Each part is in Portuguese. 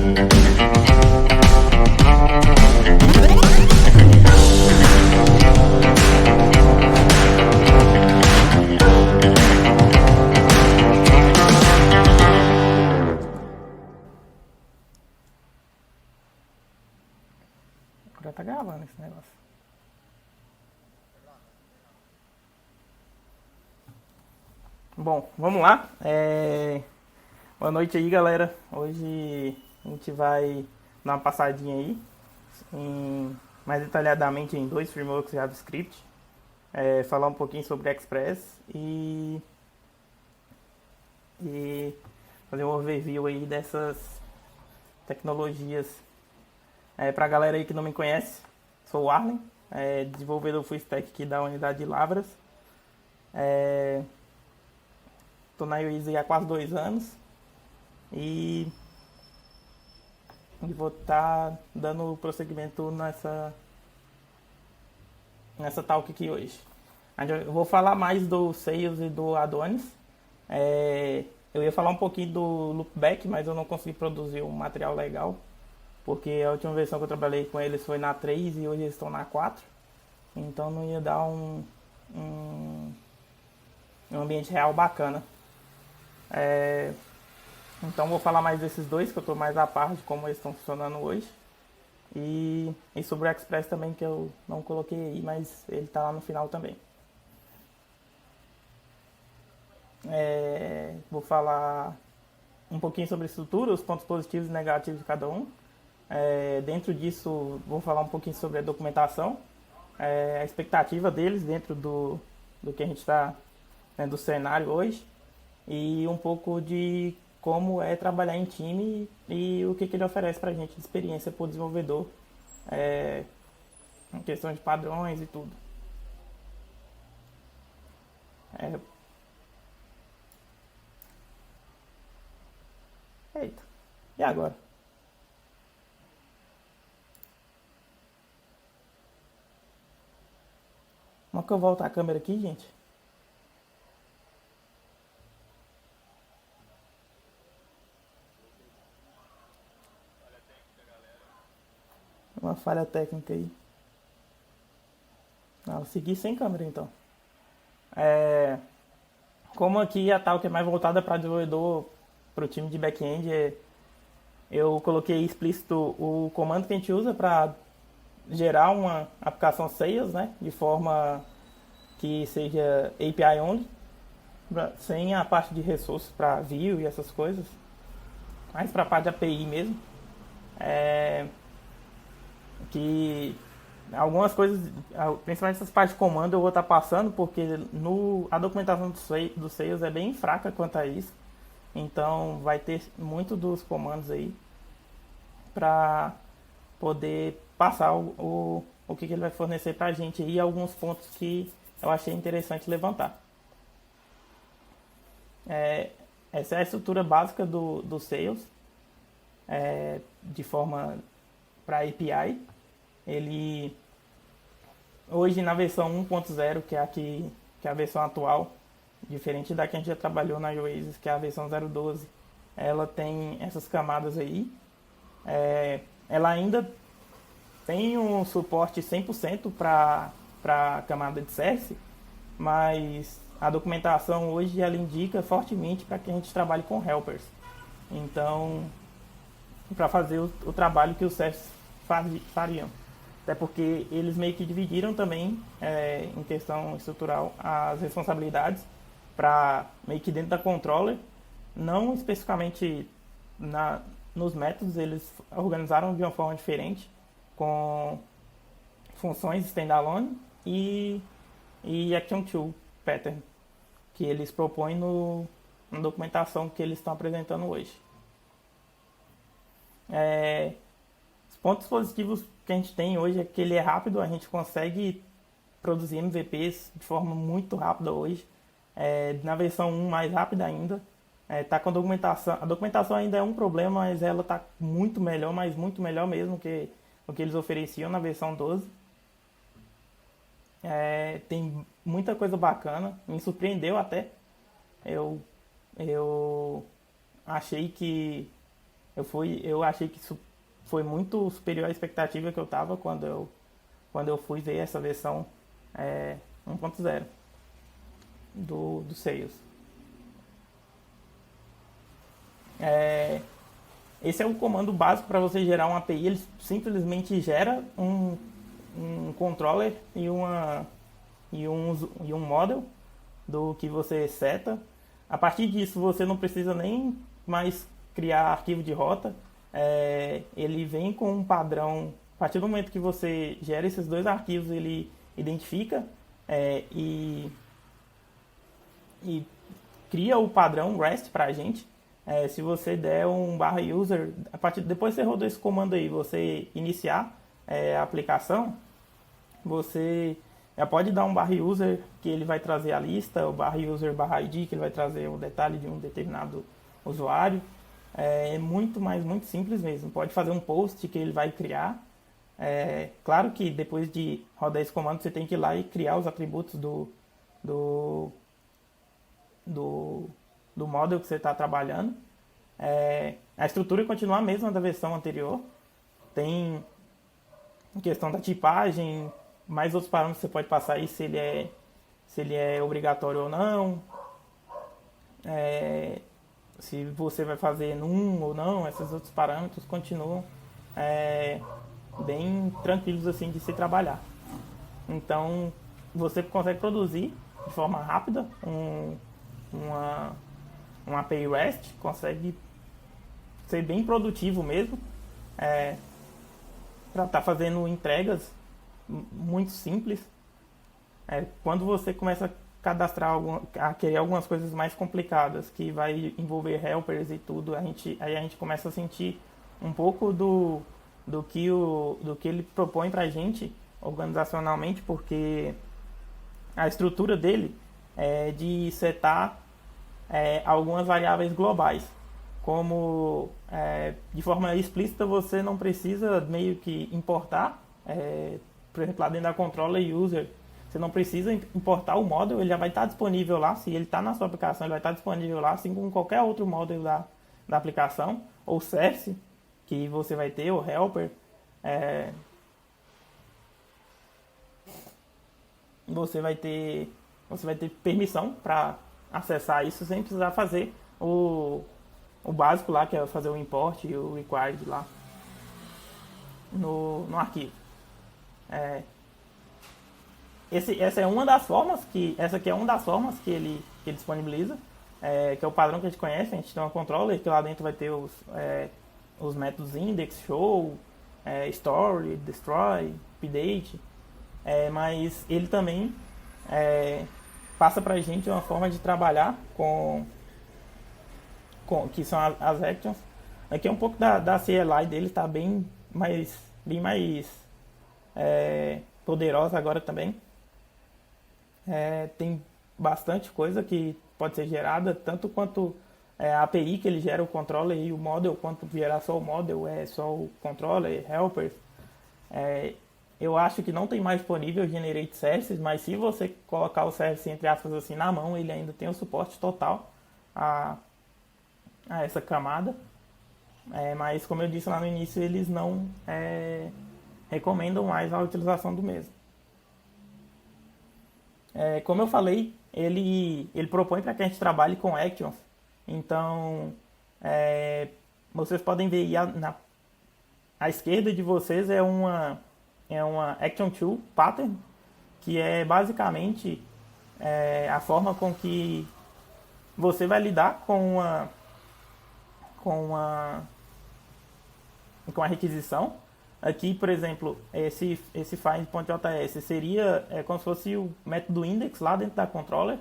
Já tá gravando esse negócio. Bom, vamos lá. Boa noite aí, galera. Hoje a gente vai dar uma passadinha aí, mais detalhadamente em dois frameworks de JavaScript, falar um pouquinho sobre Express e fazer um overview aí dessas tecnologias. Pra galera aí que não me conhece, sou o Arlen, desenvolvedor full stack aqui da unidade de Lavras. Tô na UIZ há quase 2 anos e vou estar dando prosseguimento nessa talk aqui hoje. Eu vou falar mais do Sales e do Adonis. Eu ia falar um pouquinho do Loopback, mas eu não consegui produzir um material legal, porque a última versão que eu trabalhei com eles foi na 3 e hoje eles estão na 4. Então não ia dar um ambiente real bacana. Então vou falar mais desses dois, que eu estou mais a par de como eles estão funcionando hoje. E sobre o Express também, que eu não coloquei aí, mas ele está lá no final também. Vou falar um pouquinho sobre a estrutura, os pontos positivos e negativos de cada um. Dentro disso, vou falar um pouquinho sobre a documentação, a expectativa deles dentro do que a gente está, do cenário hoje, e um pouco de como é trabalhar em time e o que ele oferece para a gente de experiência para o desenvolvedor, em questão de padrões e tudo. Eita, e agora? Como é que eu volto a câmera aqui, gente? Uma falha técnica aí. Não, vou seguir sem câmera então. Como aqui a Talk é mais voltada para desenvolvedor, para o time de back-end, eu coloquei explícito o comando que a gente usa para gerar uma aplicação Sales, né, de forma que seja API only, sem a parte de recursos para view e essas coisas, mais para a parte de API mesmo. Que algumas coisas, principalmente essas partes de comando, eu vou estar passando porque a documentação do Sales é bem fraca quanto a isso. Então vai ter muito dos comandos aí para poder passar o que ele vai fornecer para a gente e alguns pontos que eu achei interessante levantar. Essa é a estrutura básica do Sales, de forma para API. Ele hoje na versão 1.0, que é a versão atual, diferente da que a gente já trabalhou na Oasis, que é a versão 0.12, ela tem essas camadas aí. Ela ainda tem um suporte 100% para a camada de CS, mas a documentação hoje ela indica fortemente para que a gente trabalhe com helpers. Então, para fazer o trabalho que os CS fariam. Até porque eles meio que dividiram também, em questão estrutural, as responsabilidades para meio que dentro da controller, não especificamente nos métodos, eles organizaram de uma forma diferente, com funções standalone e action tool pattern, que eles propõem na documentação que eles estão apresentando hoje. Os pontos positivos que a gente tem hoje é que ele é rápido, a gente consegue produzir MVPs de forma muito rápida hoje. Na versão 1 mais rápida ainda. Tá com a documentação ainda é um problema, mas ela tá muito melhor, mas muito melhor mesmo que o que eles ofereciam na versão 12. Tem muita coisa bacana, me surpreendeu até. Eu achei que Eu achei que isso foi muito superior à expectativa que eu tava quando eu fui ver essa versão 1.0 do Sales. Esse é o comando básico para você gerar uma API. Ele simplesmente gera um controller e um model do que você seta. A partir disso, você não precisa nem mais criar arquivo de rota. Ele vem com um padrão. A partir do momento que você gera esses dois arquivos, ele identifica e cria o padrão REST para a gente. Se você der um /user, depois que você rodou esse comando aí, você iniciar a aplicação, você já pode dar um /user que ele vai trazer a lista, o /user/id que ele vai trazer o detalhe de um determinado usuário. É muito simples mesmo. Pode fazer um post que ele vai criar. Claro que depois de rodar esse comando você tem que ir lá e criar os atributos do model que você está trabalhando. A estrutura continua a mesma da versão anterior. Tem questão da tipagem, mais outros parâmetros que você pode passar aí, se ele é obrigatório ou não, se você vai fazer num ou não. Esses outros parâmetros continuam bem tranquilos assim de se trabalhar. Então você consegue produzir de forma rápida uma API REST, consegue ser bem produtivo mesmo, para estar fazendo entregas muito simples. Quando você começa a cadastrar, a querer algumas coisas mais complicadas, que vai envolver helpers e tudo, aí a gente começa a sentir um pouco do que ele propõe para a gente organizacionalmente, porque a estrutura dele é de setar algumas variáveis globais. Como de forma explícita você não precisa meio que importar, por exemplo, lá dentro da controller user, você não precisa importar o model, ele já vai estar disponível lá. Se ele está na sua aplicação, ele vai estar disponível lá, assim como qualquer outro model da aplicação, ou service que você vai ter, ou helper. Você vai ter permissão para acessar isso sem precisar fazer o básico lá, que é fazer o import e o required lá no arquivo. Essa é uma das formas essa aqui é uma das formas que ele disponibiliza, que é o padrão que a gente conhece. A gente tem uma controller que lá dentro vai ter os métodos index, show, story, destroy, update, mas ele também passa pra gente uma forma de trabalhar que são as actions. Aqui é um pouco da CLI dele, está bem mais poderosa agora também. Tem bastante coisa que pode ser gerada, tanto quanto a API que ele gera o controller e o model, quanto gerar só o model, só o controller, helpers. Eu acho que não tem mais disponível o Generate Services, mas se você colocar o service entre aspas assim na mão, ele ainda tem o suporte total a essa camada. Mas como eu disse lá no início, eles não recomendam mais a utilização do mesmo. Como eu falei, ele propõe para que a gente trabalhe com actions. Então, vocês podem ver aí à esquerda de vocês é uma Action Tool Pattern, que é basicamente a forma com que você vai lidar com a requisição. Aqui, por exemplo, esse find.js seria como se fosse o método index lá dentro da controller.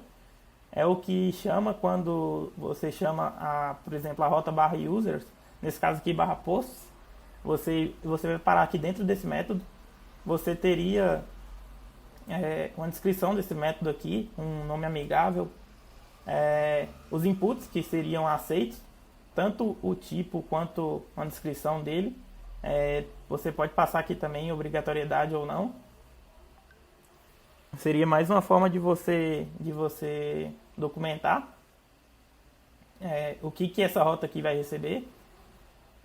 É o que chama quando você chama, por exemplo, a rota /users, nesse caso aqui /posts. Você vai parar aqui dentro desse método. Você teria uma descrição desse método aqui, um nome amigável, os inputs que seriam aceitos, tanto o tipo quanto uma descrição dele. Você pode passar aqui também obrigatoriedade ou não. Seria mais uma forma de você documentar o que essa rota aqui vai receber.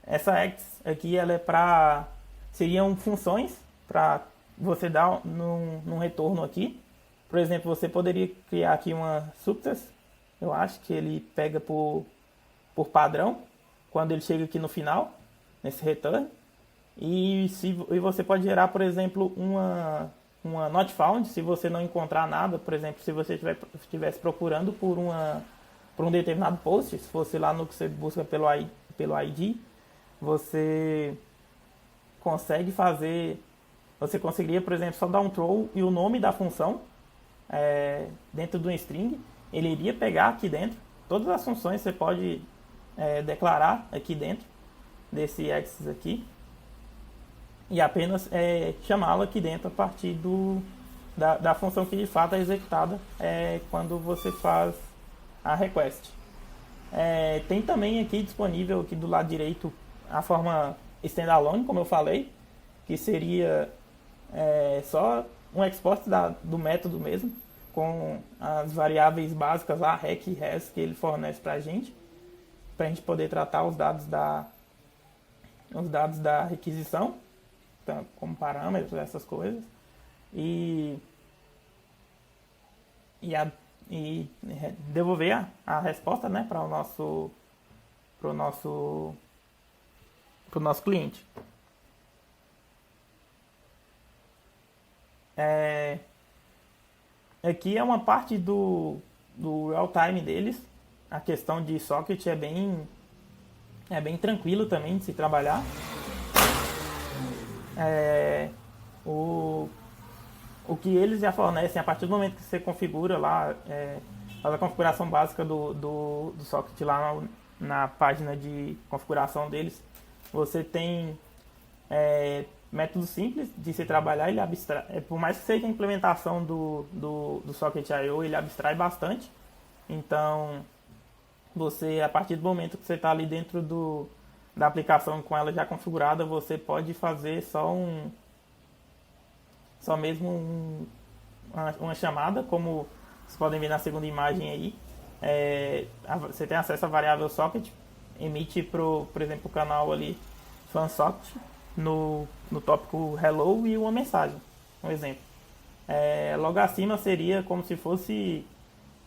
Essa X aqui, ela é para... Seriam funções para você dar num retorno aqui. Por exemplo, você poderia criar aqui uma success. Eu acho que ele pega por padrão, quando ele chega aqui no final, nesse return. E você pode gerar, por exemplo, uma not found, se você não encontrar nada. Por exemplo, se você estivesse procurando por um determinado post, se fosse lá no que você busca pelo ID, você consegue fazer... Você conseguiria, por exemplo, só dar um throw e o nome da função dentro do string. Ele iria pegar aqui dentro. Todas as funções você pode declarar aqui dentro desse access aqui. E apenas chamá-lo aqui dentro a partir da função que de fato é executada quando você faz a request. Tem também aqui disponível aqui do lado direito a forma standalone, como eu falei, que seria só um export do método mesmo, com as variáveis básicas lá, rec e res, que ele fornece para a gente poder tratar os dados da requisição, então, como parâmetros, essas coisas, e devolver a resposta, né, para o nosso cliente. Aqui é uma parte do real time deles. A questão de socket é bem tranquilo também de se trabalhar. O que eles já fornecem a partir do momento que você configura lá, faz a configuração básica do socket lá na página de configuração deles, você tem método simples de se trabalhar. Ele abstrai, por mais que seja a implementação do Socket.io, ele abstrai bastante. Então, você, a partir do momento que você está ali dentro da aplicação com ela já configurada, você pode fazer uma chamada, como vocês podem ver na segunda imagem aí. Você tem acesso à variável socket, emite por exemplo, o canal ali fansocket no tópico hello e uma mensagem, um exemplo. Logo acima seria como se fosse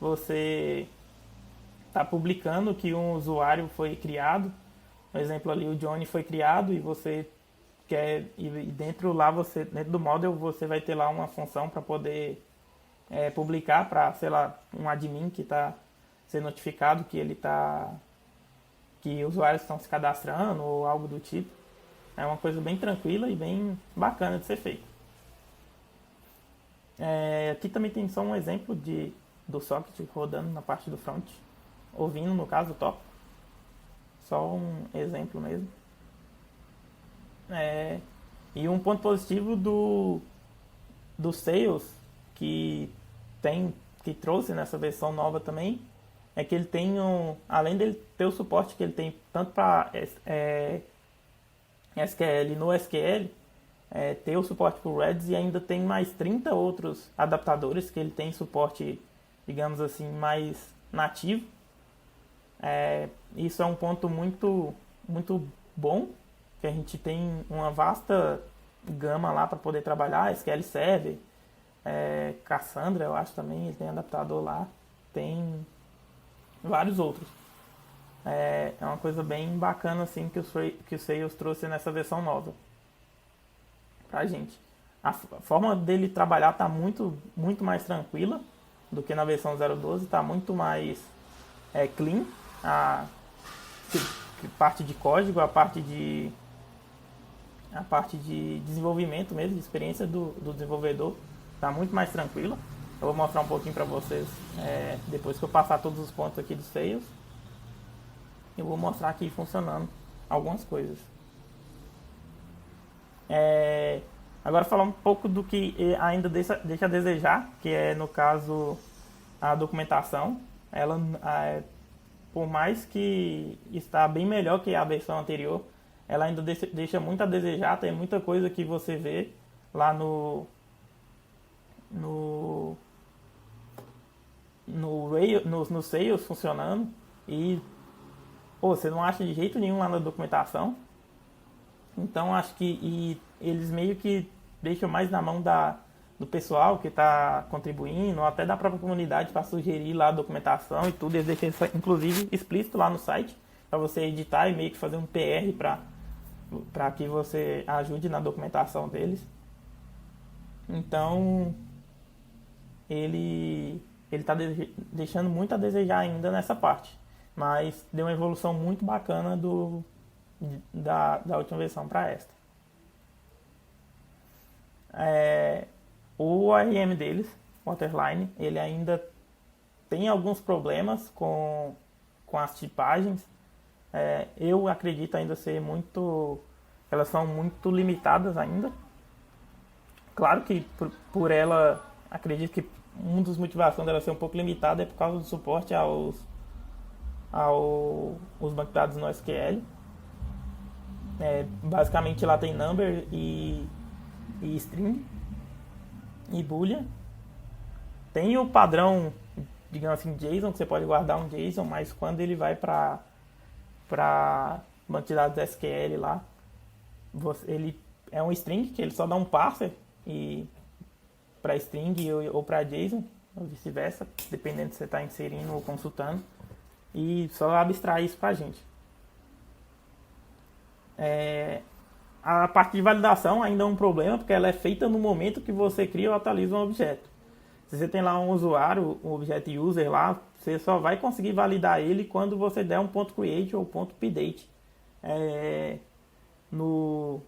você está publicando que um usuário foi criado. Por exemplo, ali o Johnny foi criado e você quer, e dentro do model você vai ter lá uma função para poder publicar para, sei lá, um admin que está sendo notificado que usuários estão se cadastrando ou algo do tipo. É uma coisa bem tranquila e bem bacana de ser feita. Aqui também tem só um exemplo do socket rodando na parte do front, ouvindo no caso o top. Só um exemplo mesmo. E um ponto positivo do Sales que trouxe nessa versão nova também é que ele tem além dele ter o suporte que ele tem tanto para SQL no SQL, ter o suporte para o Redis, e ainda tem mais 30 outros adaptadores que ele tem suporte, digamos assim, mais nativo. Isso é um ponto muito, muito bom, que a gente tem uma vasta gama lá para poder trabalhar. SQL Server, Cassandra, eu acho também, ele tem adaptador lá, tem vários outros. É uma coisa bem bacana assim que o Sales trouxe nessa versão nova pra gente. A forma dele trabalhar está muito, muito mais tranquila do que na versão 0.12, está muito mais clean. A parte de código, a parte de desenvolvimento mesmo, de experiência do desenvolvedor, está muito mais tranquila. Eu vou mostrar um pouquinho para vocês depois que eu passar todos os pontos aqui do Sales. Eu vou mostrar aqui funcionando algumas coisas. Agora falar um pouco do que ainda deixa a desejar, que é, no caso, a documentação. Ela, por mais que está bem melhor que a versão anterior, ela ainda deixa muito a desejar. Tem muita coisa que você vê lá no Sales funcionando e você não acha de jeito nenhum lá na documentação. Então acho que eles meio que deixam mais na mão do pessoal que está contribuindo, ou até da própria comunidade para sugerir lá a documentação e tudo. Eles deixam isso, inclusive, explícito lá no site, para você editar e meio que fazer um PR para que você ajude na documentação deles. Então ele está deixando muito a desejar ainda nessa parte, mas deu uma evolução muito bacana da última versão para esta. O ORM deles, Waterline, ele ainda tem alguns problemas com as tipagens. Eu acredito ainda ser muito... Elas são muito limitadas ainda. Claro que por ela, acredito que uma das motivações dela ser um pouco limitada é por causa do suporte aos bancos de dados no SQL. Basicamente lá tem number e string e boolean. Tem o padrão, digamos assim, JSON, que você pode guardar um JSON, mas quando ele vai para banco de dados SQL lá, ele é um string que ele só dá um parser e para string ou para JSON, ou vice-versa, dependendo se você está inserindo ou consultando, e só abstrai isso para a gente. A parte de validação ainda é um problema, porque ela é feita no momento que você cria ou atualiza um objeto. Se você tem lá um usuário, um objeto user lá, você só vai conseguir validar ele quando você der um ponto .create ou ponto .pdate no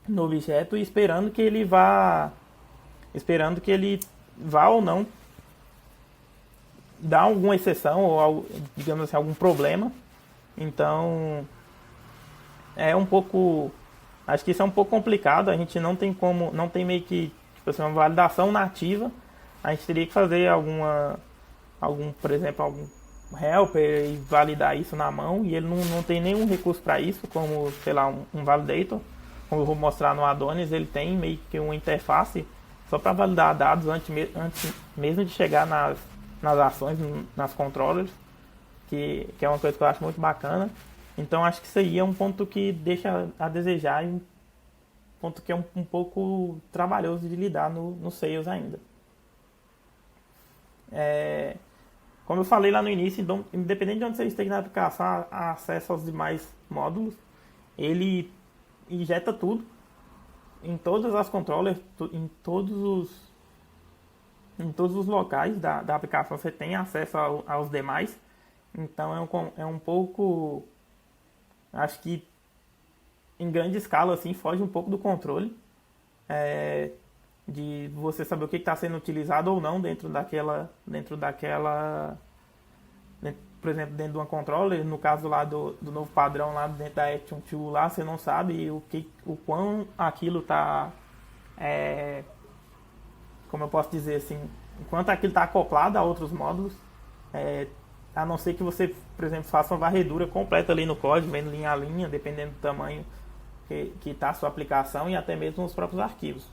objeto, esperando que ele vá ou não dar alguma exceção ou, digamos assim, algum problema. Então é um pouco, acho que isso é um pouco complicado. A gente não tem como, não tem meio que, tipo assim, uma validação nativa. A gente teria que fazer por exemplo, algum helper e validar isso na mão, e ele não tem nenhum recurso para isso, como, sei lá, um validator. Como eu vou mostrar no Adonis, ele tem meio que uma interface só para validar dados antes mesmo de chegar nas ações, nas controllers, que é uma coisa que eu acho muito bacana. Então acho que isso aí é um ponto que deixa a desejar, e um ponto que é um pouco trabalhoso de lidar no Sales ainda. Como eu falei lá no início, então, independente de onde você esteja na aplicação, acesso aos demais módulos, ele injeta tudo em todas as controllers, em todos os locais da aplicação você tem acesso aos demais. Então é um pouco, acho que em grande escala assim, foge um pouco do controle de você saber o que está sendo utilizado ou não dentro daquela, por exemplo, dentro de uma controller. No caso lá do novo padrão lá dentro da Action Tool lá, você não sabe o quão aquilo está, como eu posso dizer assim, o quanto aquilo está acoplado a outros módulos, a não ser que você, por exemplo, faça uma varredura completa ali no código, vendo linha a linha, dependendo do tamanho que está a sua aplicação, e até mesmo os próprios arquivos.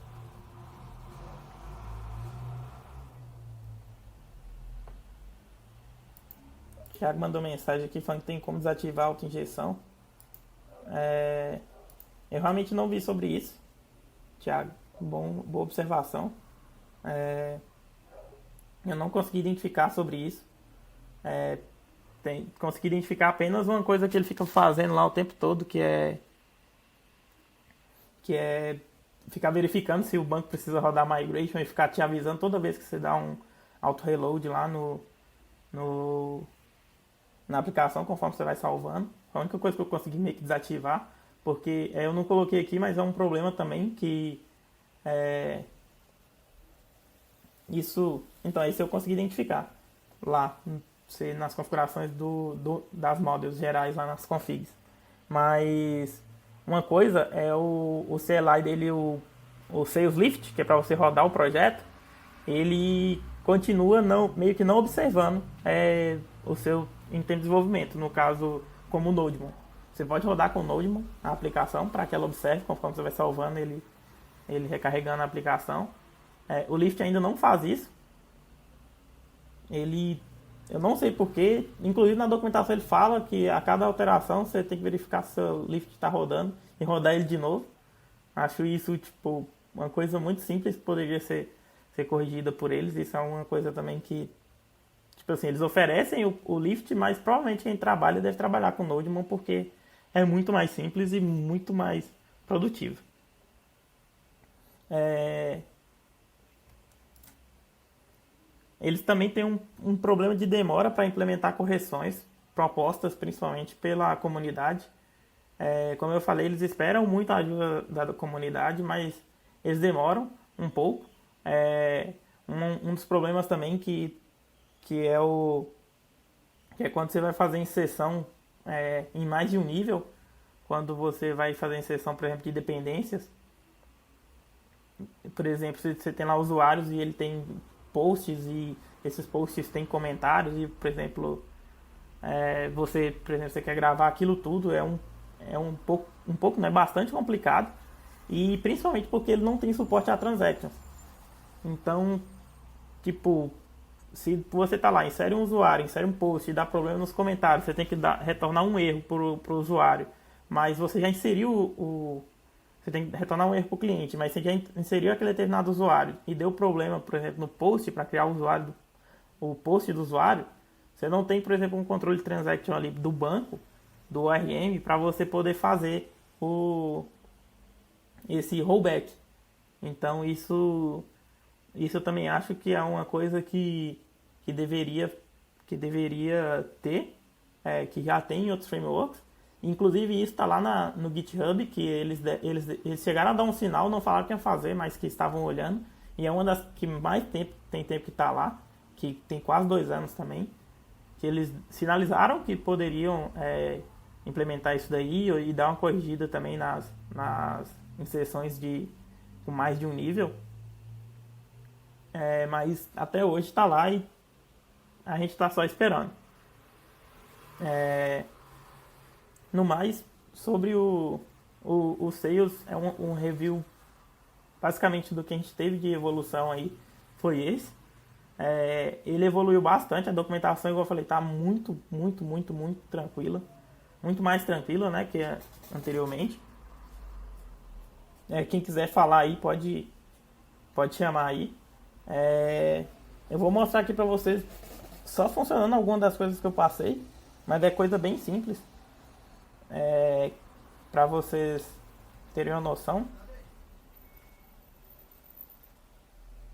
O Thiago mandou mensagem aqui falando que tem como desativar a auto-injeção. Eu realmente não vi sobre isso, Thiago. Boa observação. Eu não consegui identificar sobre isso. Consegui identificar apenas uma coisa que ele fica fazendo lá o tempo todo, que é ficar verificando se o banco precisa rodar migration e ficar te avisando toda vez que você dá um auto-reload lá na aplicação, conforme você vai salvando. A única coisa que eu consegui meio que desativar, porque eu não coloquei aqui, mas é um problema também que então esse eu consegui identificar lá nas configurações das models gerais lá nas configs. Mas uma coisa é o CLI dele, o Sales Lift, que é para você rodar o projeto, ele continua meio que não observando o seu em termos de desenvolvimento, no caso como o Nodemon. Você pode rodar com o Nodemon a aplicação para que ela observe conforme você vai salvando ele recarregando a aplicação. O Lift ainda não faz isso. Eu não sei porquê, inclusive na documentação ele fala que a cada alteração você tem que verificar se o Lift está rodando, e rodar ele de novo. Acho isso, tipo, uma coisa muito simples que poderia ser corrigida por eles. Isso é uma coisa também que, tipo assim, eles oferecem o Lift, mas provavelmente quem trabalha deve trabalhar com Node.js porque é muito mais simples e muito mais produtivo. É, eles também têm um problema de demora para implementar correções propostas principalmente pela comunidade. Como eu falei, eles esperam muito a ajuda da comunidade, mas eles demoram um pouco. Um dos problemas também que é que é quando você vai fazer inserção em mais de um nível, quando você vai fazer inserção, por exemplo, de dependências. Por exemplo, se você tem lá usuários e ele tem posts e esses posts têm comentários e, por exemplo, você quer gravar aquilo tudo, é um pouco, né, bastante complicado e principalmente porque ele não tem suporte a transactions. Então, tipo, se você tá lá, insere um usuário, insere um post e dá problema nos comentários, você tem que retornar um erro pro usuário, mas você já inseriu você tem que retornar um erro para o cliente, mas você já inseriu aquele determinado usuário e deu problema, por exemplo, no post para criar o post do usuário, você não tem, por exemplo, um controle de transaction ali do banco, do ORM, para você poder fazer esse rollback. Então isso eu também acho que é uma coisa que deveria ter, que já tem em outros frameworks. Inclusive isso está lá no GitHub, que eles chegaram a dar um sinal, não falaram o que ia fazer, mas que estavam olhando. E é uma das que mais tem tempo que está lá, que tem quase 2 anos também, que eles sinalizaram que poderiam implementar isso daí e dar uma corrigida também nas inserções com mais de um nível. Mas até hoje está lá e a gente está só esperando. No mais, sobre o Sales, é um review basicamente do que a gente teve de evolução aí, foi esse. Ele evoluiu bastante, a documentação, igual eu falei, tá muito, muito, muito, muito tranquila. Muito mais tranquila, né, que anteriormente. Quem quiser falar aí, pode chamar aí. Eu vou mostrar aqui pra vocês só funcionando algumas das coisas que eu passei, mas é coisa bem simples. Pra vocês terem uma noção.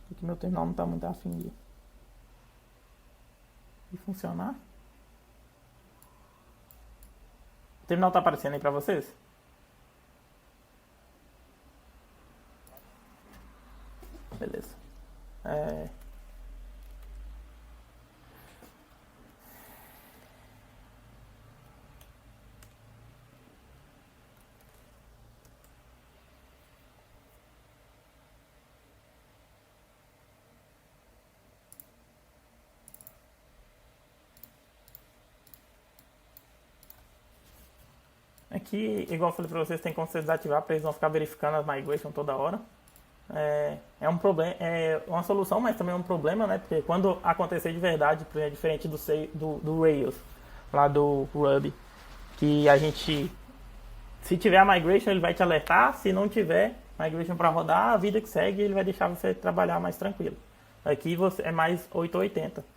Porque meu terminal não tá muito afim de funcionar. O terminal tá aparecendo aí pra vocês? Beleza. Aqui, igual eu falei pra vocês, tem como vocês desativar para eles não ficar verificando as migration toda hora. É um problema, é uma solução, mas também é um problema, né? Porque quando acontecer de verdade, é diferente do Rails, lá do Ruby, que a gente, se tiver a migration, ele vai te alertar, se não tiver migration para rodar, a vida que segue, ele vai deixar você trabalhar mais tranquilo. Aqui é mais 880.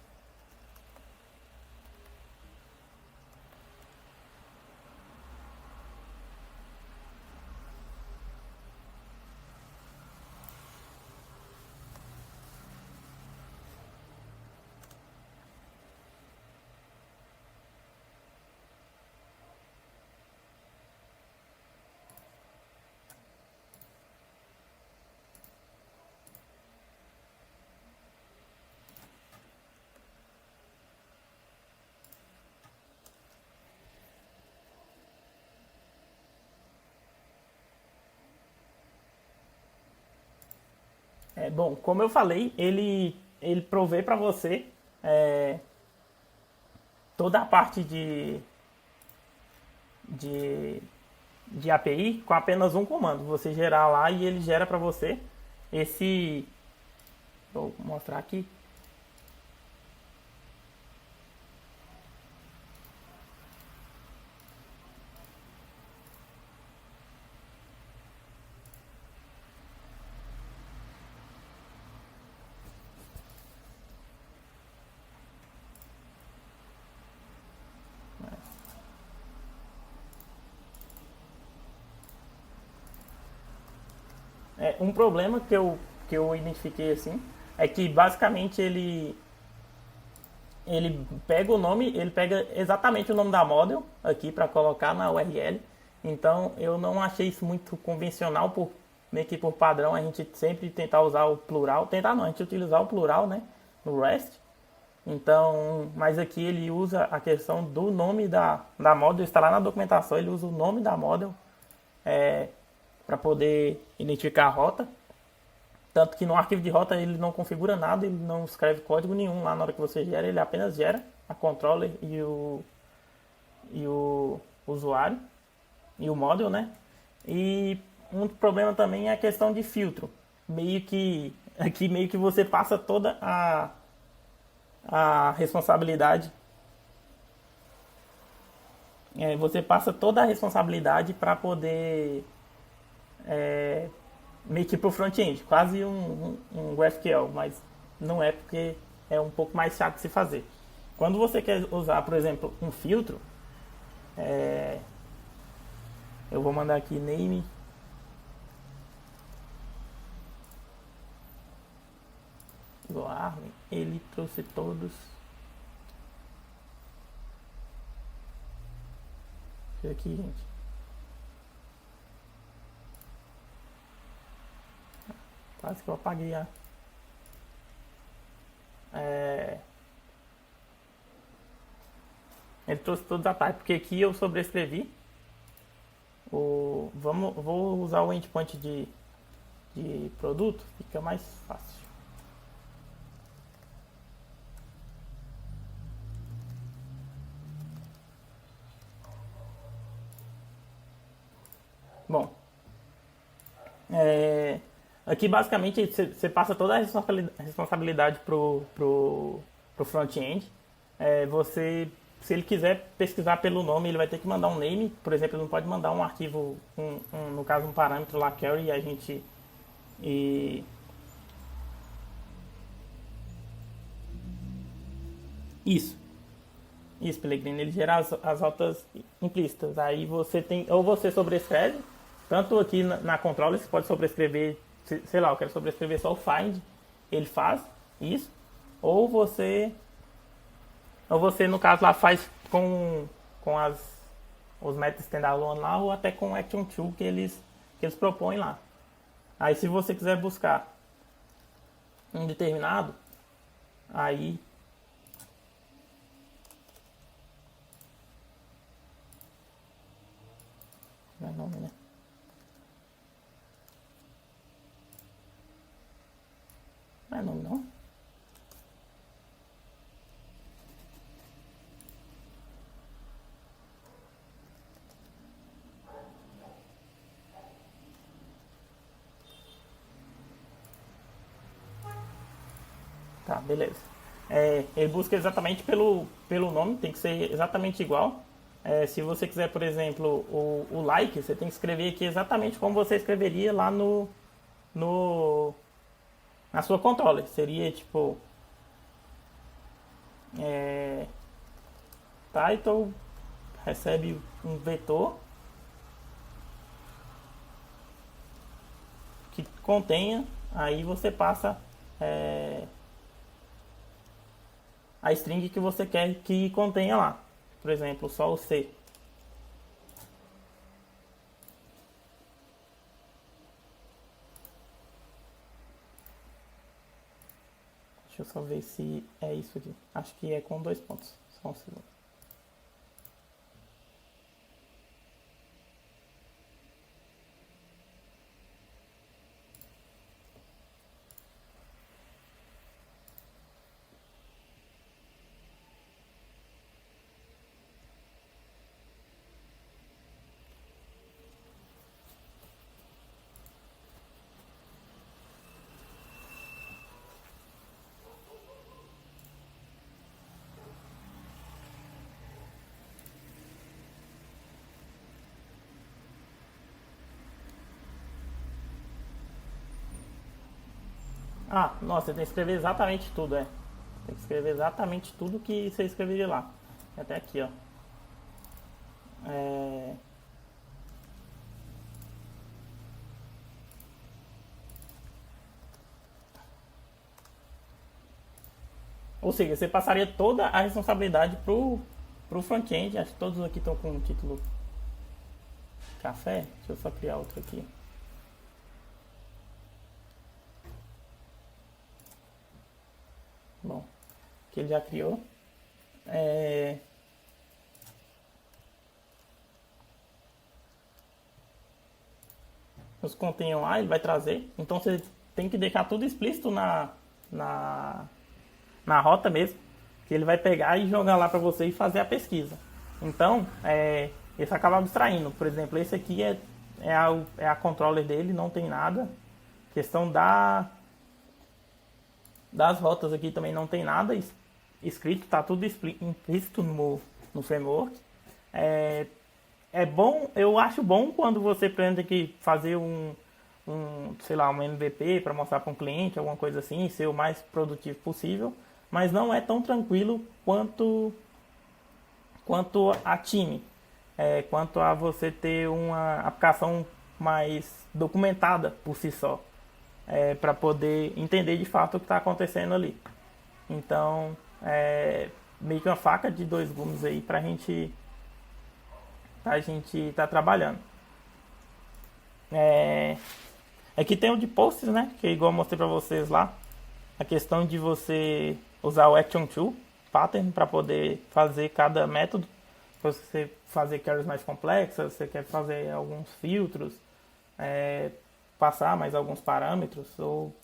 Bom, como eu falei, ele provê para você toda a parte de, de API com apenas um comando. Você gerar lá e ele gera para você esse. Vou mostrar aqui. Um problema que eu identifiquei assim é que basicamente ele pega o nome, ele pega exatamente o nome da model aqui para colocar na URL. Então eu não achei isso muito convencional, meio que por padrão a gente sempre tentar usar o plural, tentar não, a gente utilizar o plural, né, no REST. Então, mas aqui ele usa a questão do nome da model, está lá na documentação, ele usa o nome da model para poder identificar a rota. Tanto que no arquivo de rota ele não configura nada, ele não escreve código nenhum lá na hora que você gera, ele apenas gera a controller e o usuário e o model, né? E um problema também é a questão de filtro. Meio que você passa toda a responsabilidade. Você passa toda a responsabilidade para poder meio que pro front-end, quase um GraphQL, mas não é porque é um pouco mais chato de se fazer. Quando você quer usar, por exemplo, um filtro, eu vou mandar aqui name do Armin, ele trouxe todos. Deixa eu aqui, gente. Quase que eu apaguei a. Ele trouxe todos os atalhos, porque aqui eu sobrescrevi. Vou usar o endpoint de produto, fica mais fácil. Bom, aqui basicamente você passa toda a responsabilidade pro front-end. Se ele quiser pesquisar pelo nome, ele vai ter que mandar um name. Por exemplo, ele não pode mandar um arquivo, no caso um parâmetro lá, carry, e a gente... Isso. Isso, Pellegrini, ele gera as rotas implícitas. Aí você tem, ou você sobrescreve, tanto aqui na controller você pode sobrescrever, sei lá, eu quero sobrescrever só o find, ele faz isso, ou você no caso lá faz com os métodos standalone lá, ou até com o action tool que eles propõem lá. Aí se você quiser buscar um determinado, aí não é nome, né? Não é nome não. Tá, beleza. Ele busca exatamente pelo nome, tem que ser exatamente igual. Se você quiser, por exemplo, o like, você tem que escrever aqui exatamente como você escreveria lá no na sua controller. Seria tipo title recebe um vetor que contenha, aí você passa a string que você quer que contenha lá. Por exemplo, só o C. Deixa eu só ver se é isso aqui. Acho que é com 2 pontos. Só um segundo. Ah, nossa, você tem que escrever exatamente tudo, Tem que escrever exatamente tudo que você escreveria lá. Até aqui, ó. Ou seja, você passaria toda a responsabilidade pro front-end. Acho que todos aqui estão com o título café. Deixa eu só criar outro aqui. Bom, que ele já criou. Os contenham lá, ele vai trazer. Então você tem que deixar tudo explícito na, na rota mesmo, que ele vai pegar e jogar lá para você e fazer a pesquisa. Então, esse acaba abstraindo. Por exemplo, esse aqui é a controller dele, não tem nada. Questão das rotas aqui também não tem nada escrito, tá tudo implícito no framework. É bom, eu acho bom quando você pretende que fazer sei lá, um MVP para mostrar para um cliente, alguma coisa assim, ser o mais produtivo possível, mas não é tão tranquilo quanto a time, quanto a você ter uma aplicação mais documentada por si só, para poder entender de fato o que está acontecendo ali. Então, meio que uma faca de dois gumes aí para a gente tá trabalhando. Aqui tem o de posts, né? Que é igual eu mostrei para vocês lá. A questão de você usar o Action Tool Pattern para poder fazer cada método. Se você fazer queries mais complexas, você quer fazer alguns filtros, passar mais alguns parâmetros ou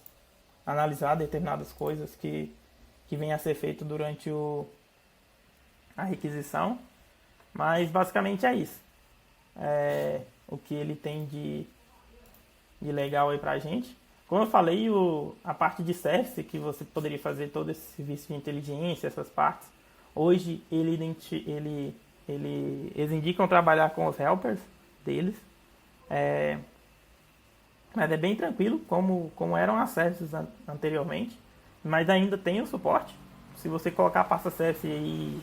analisar determinadas coisas que vem a ser feito durante a requisição. Mas basicamente é isso. O que ele tem de legal aí pra gente. Como eu falei, a parte de service, que você poderia fazer todo esse serviço de inteligência, essas partes, hoje eles indicam trabalhar com os helpers deles. Mas é bem tranquilo, como eram as services anteriormente. Mas ainda tem o suporte. Se você colocar a pasta service e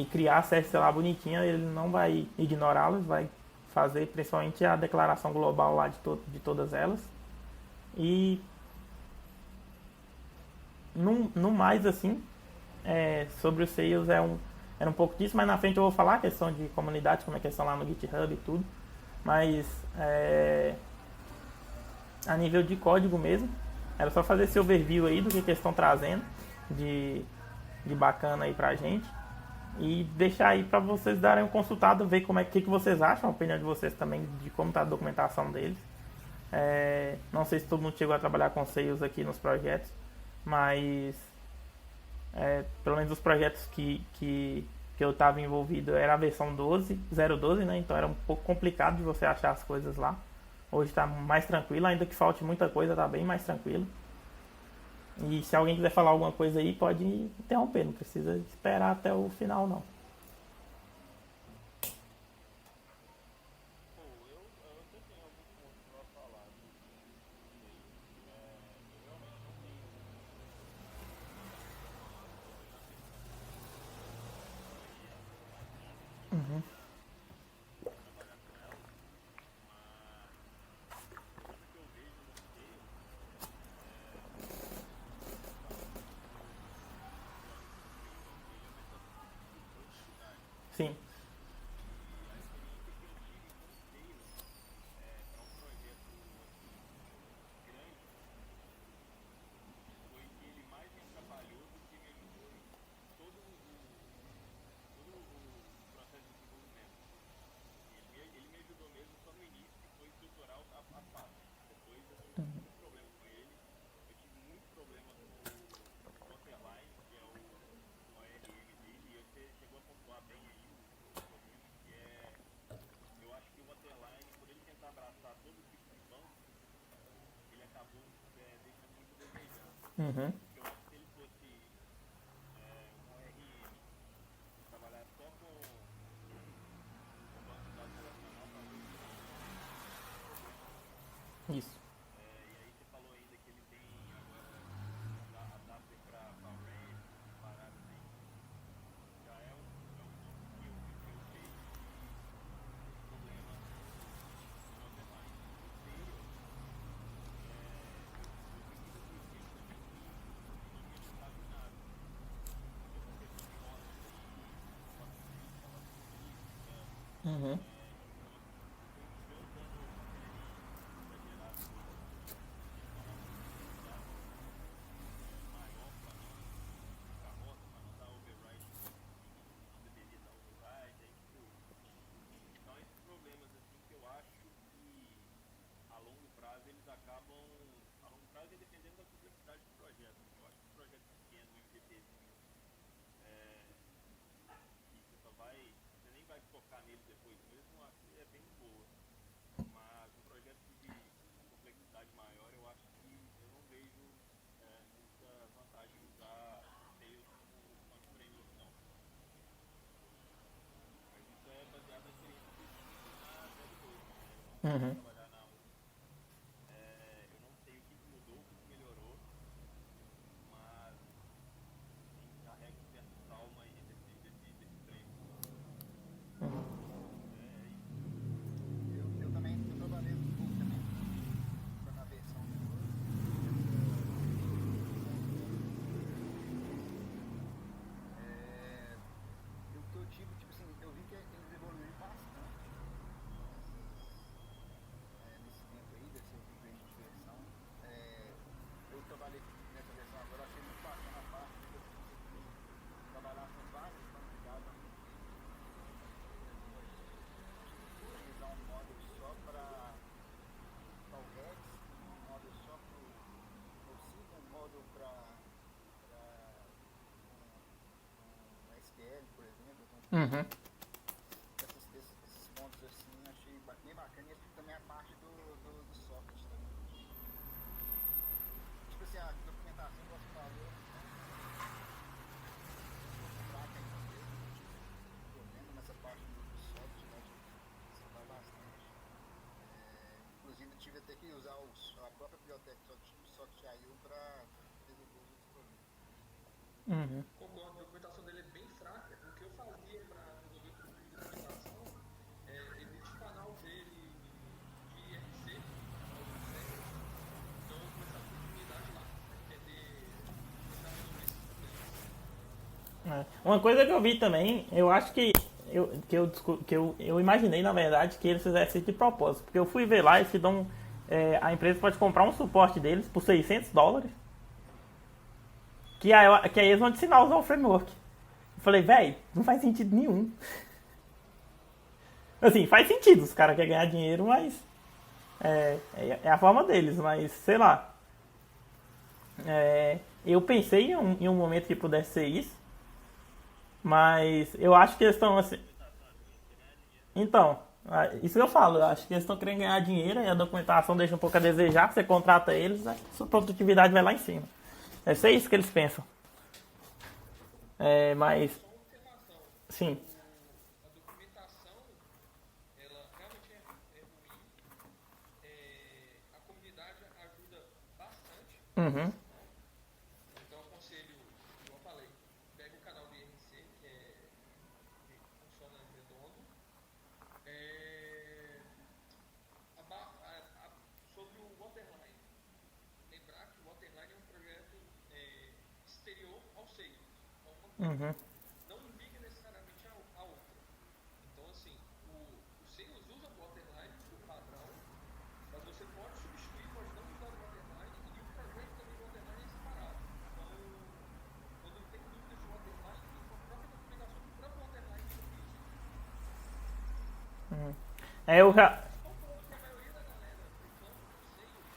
criar a service lá bonitinha, ele não vai ignorá-las, vai fazer principalmente a declaração global lá de todas elas. E no mais assim, sobre os sales era um pouco disso, mas na frente eu vou falar a questão de comunidade, como é que eles são lá no GitHub e tudo. Mas a nível de código mesmo, era só fazer esse overview aí do que eles estão trazendo de bacana aí pra gente. E deixar aí para vocês darem uma consultada, ver como que vocês acham, a opinião de vocês também de como está a documentação deles. Não sei se todo mundo chegou a trabalhar com sales aqui nos projetos, mas pelo menos os projetos que eu estava envolvido era a versão 0.12, né? Então era um pouco complicado de você achar as coisas lá. Hoje está mais tranquilo, ainda que falte muita coisa, está bem mais tranquilo. E se alguém quiser falar alguma coisa aí, pode interromper, não precisa esperar até o final não. Sim. Uhum. Isso. Uhum. Foi um tijolo dando aquele ritmo exagerado de tomar velocidade maior para não ficar rota, para não dar override que não deveria dar override. Aí, tipo, então esses problemas assim que eu acho que a longo prazo eles acabam. A longo prazo é dependendo da complexidade do projeto. Eu acho que um projeto pequeno, um MVPzinho, é, que você só vai. Você nem vai tocar nele depois mesmo, eu acho que é bem de boa. Mas um projeto de uma complexidade maior, eu acho que eu não vejo muita vantagem em usar Tails como framework, não. Mas isso é baseado na experiência que eu tive na DL2. Eu não cheguei a Uhum. trabalhar na 1. Eu não sei o que, que mudou, o que, que melhorou, mas assim, carrega um certo trauma aí desse framework. Mas é isso. Eu também eu trabalhei um pouco também na versão 2 dessa DL2. É, o que eu tive, tipo assim, eu vi que eles evoluíram bastante nesse tempo aí, desse upgrade de versão. É, eu trabalhei nessa versão agora, eu achei muito bacana a parte de você conseguir trabalhar com vários bancos de dados ao mesmo tempo. Por exemplo, utilizar um módulo só para o Rex, um módulo só para o NoSQL, um módulo para um SQL, por exemplo. Então, tipo, Uhum. esses pontos assim, achei bem bacana. E também a parte do socket também. Tipo assim, a documentação que você falou, não sou fraca ainda mesmo, não tive problema nessa parte do socket, eu acho que isso vai bastante. Inclusive, tive até que usar a própria biblioteca Socket.io para resolver os outros problemas. Uhum. Concordo, a documentação dele é bem fraca. O que eu fazia para resolver problema de documentação é existe o canal dele de IRC, canal do Sérgio, então eu conversava com a comunidade lá para entender, tentar resolver esses problemas. É. Uma coisa que eu vi também, eu acho que eu imaginei, na verdade, que eles fizessem isso de propósito. Porque eu fui ver lá e te dão. A empresa pode comprar um suporte deles por US$ 600, que aí eles vão te ensinar a usar o framework. Eu falei, velho, não faz sentido nenhum. Assim, faz sentido, os caras querem ganhar dinheiro, mas é a forma deles, mas sei lá. Eu pensei em um momento que pudesse ser isso, mas eu acho que eles estão assim. Documentação assim, você quer ganhar dinheiro. Então, isso que eu falo, eu acho que eles estão querendo ganhar dinheiro e a documentação deixa um pouco a desejar, você contrata eles, a sua produtividade vai lá em cima. É só isso que eles pensam. Mas, Só uma observação, sim. a documentação, ela realmente é ruim, a comunidade ajuda bastante, Uhum, então eu aconselho, como eu falei, pega o canal do IRC, que funciona redondo. É, sobre o Waterline, lembrar que o Waterline é um projeto exterior ao Salesforce, a uma coisa. uhum, Não liga necessariamente a outra. Então, assim, o Salesforce usa o Waterline por padrão, mas você pode substituir, pode não usar o Waterline, e o projeto também do Waterline é separado. Então, quando tem dúvidas de Waterline, tem uma própria documentação do próprio Waterline sobre isso. uhum. Eu já. O principal ponto para a maioria da galera reclama com o Salesforce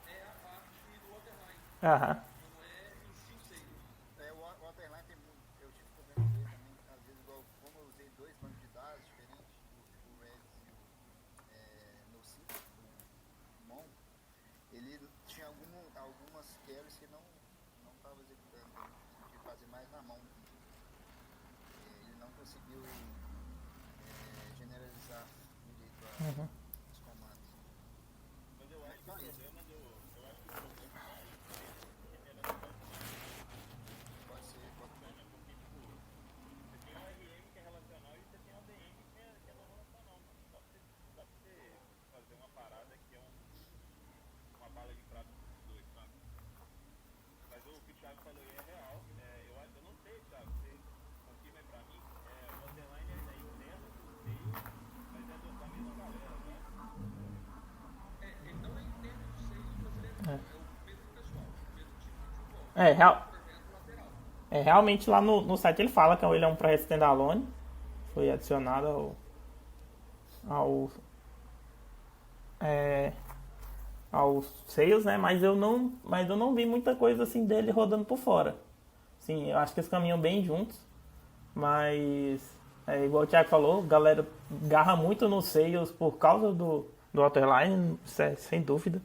é a parte do Waterline, Aham. não é em si o Salesforce. O Waterline tem muito. Eu tive problema com ele também, às vezes, igual como eu usei dois bancos de dados diferentes, o Redis e o NoSQL, o Mon, ele tinha algumas queries que não estava executando bem. Você tinha que fazer mais na mão. Ele não conseguiu generalizar direito os comandos. Mas eu Mas acho que o só isso, problema eu acho que o problema não é isso mesmo generalizar os comandos. pode ser. É bacana, porque, tipo, você tem o RM que é relacional e você tem o ADM que é não relacional, mano. Não dá pra você fazer uma parada que é uma bala de prata com os dois, sabe? Mas o que o Thiago falou aí é real. Eu não sei, Thiago, você confirma aí pra mim. O underline é interno do Sales É, real- projeto lateral. realmente lá no site ele fala que ele é um projeto standalone. Foi adicionado ao, é, ao Sales, né? Mas eu não vi muita coisa assim dele rodando por fora. Sim, eu acho que eles caminham bem juntos, mas igual o Thiago falou, a galera garra muito no Sales por causa do Outerline, sem dúvida.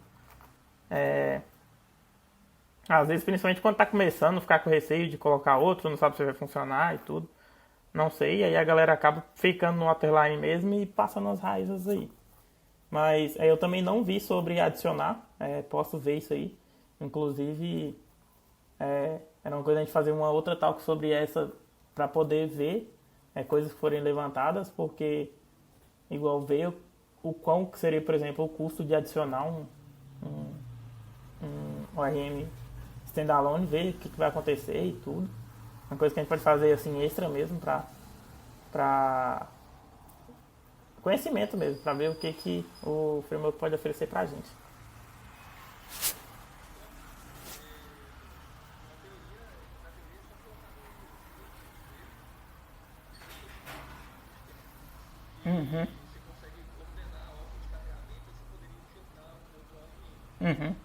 Às vezes, principalmente quando tá começando, ficar com receio de colocar outro, não sabe se vai funcionar e tudo. Não sei, aí a galera acaba ficando no Waterline mesmo e passando as raízes aí. Mas eu também não vi sobre adicionar, posso ver isso aí. Inclusive, era uma coisa a gente fazer uma outra talk sobre essa para poder ver coisas que forem levantadas, porque igual ver o quão que seria, por exemplo, o custo de adicionar um ORM standalone, ver o que vai acontecer e tudo. Uma coisa que a gente pode fazer assim extra mesmo para conhecimento mesmo, para ver o que o framework pode oferecer pra gente. Uhum, Você consegue ordenar órgãos de carregamento, você poderia juntar um outro ORM. uhum,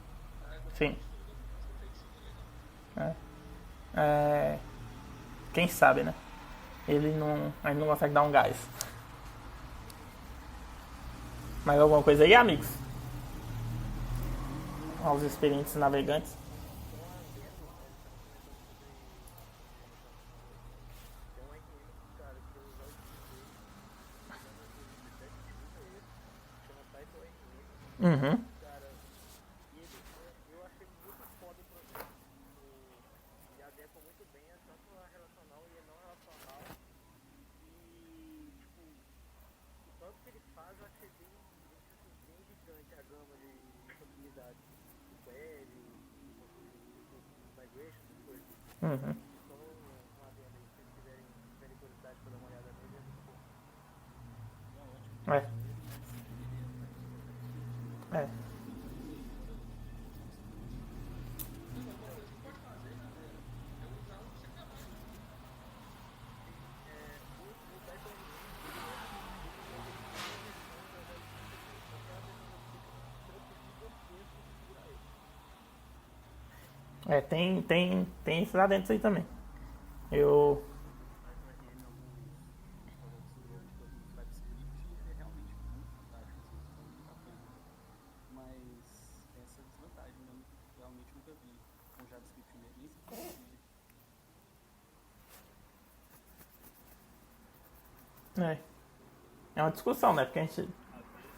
Mas você sim. estuda, mas não fez isso ainda não. É, quem sabe, né? A gente não consegue dar um gás. Mais alguma coisa aí, amigos? Aos experientes navegantes. Só um adendo, você não comentou sobre organização aí. Tem um RM, cara, que eu já utilizei, se não me engano, em 2017, utiliza ele, chama Title RM. Uhum. Cara, e ele, eu achei muito foda o projeto. Ele adequa muito bem a tanto a relacional e a não relacional. E, tipo, o tanto que ele faz, eu achei bem gigante a gama de possibilidades. O query, o migration, essas coisas. Uhum. Só um adendo aí, se vocês tiverem curiosidade para dar uma olhada nele, é muito bom. É. É. O Title RM, ele é a primeira versão da script aqui, só que é a versão da script com um trampo gigantesco de configurar ele. Tem esses adentros aí também. Eu. Python RM, alguns projetos desenvolvidos em TypeScript, ele é realmente muito fantástico, assim, vale muito a pena. Mas essa desvantagem eu realmente nunca vi com JavaScript mesmo, nem se for É. É uma discussão, né? Porque a gente. às vezes,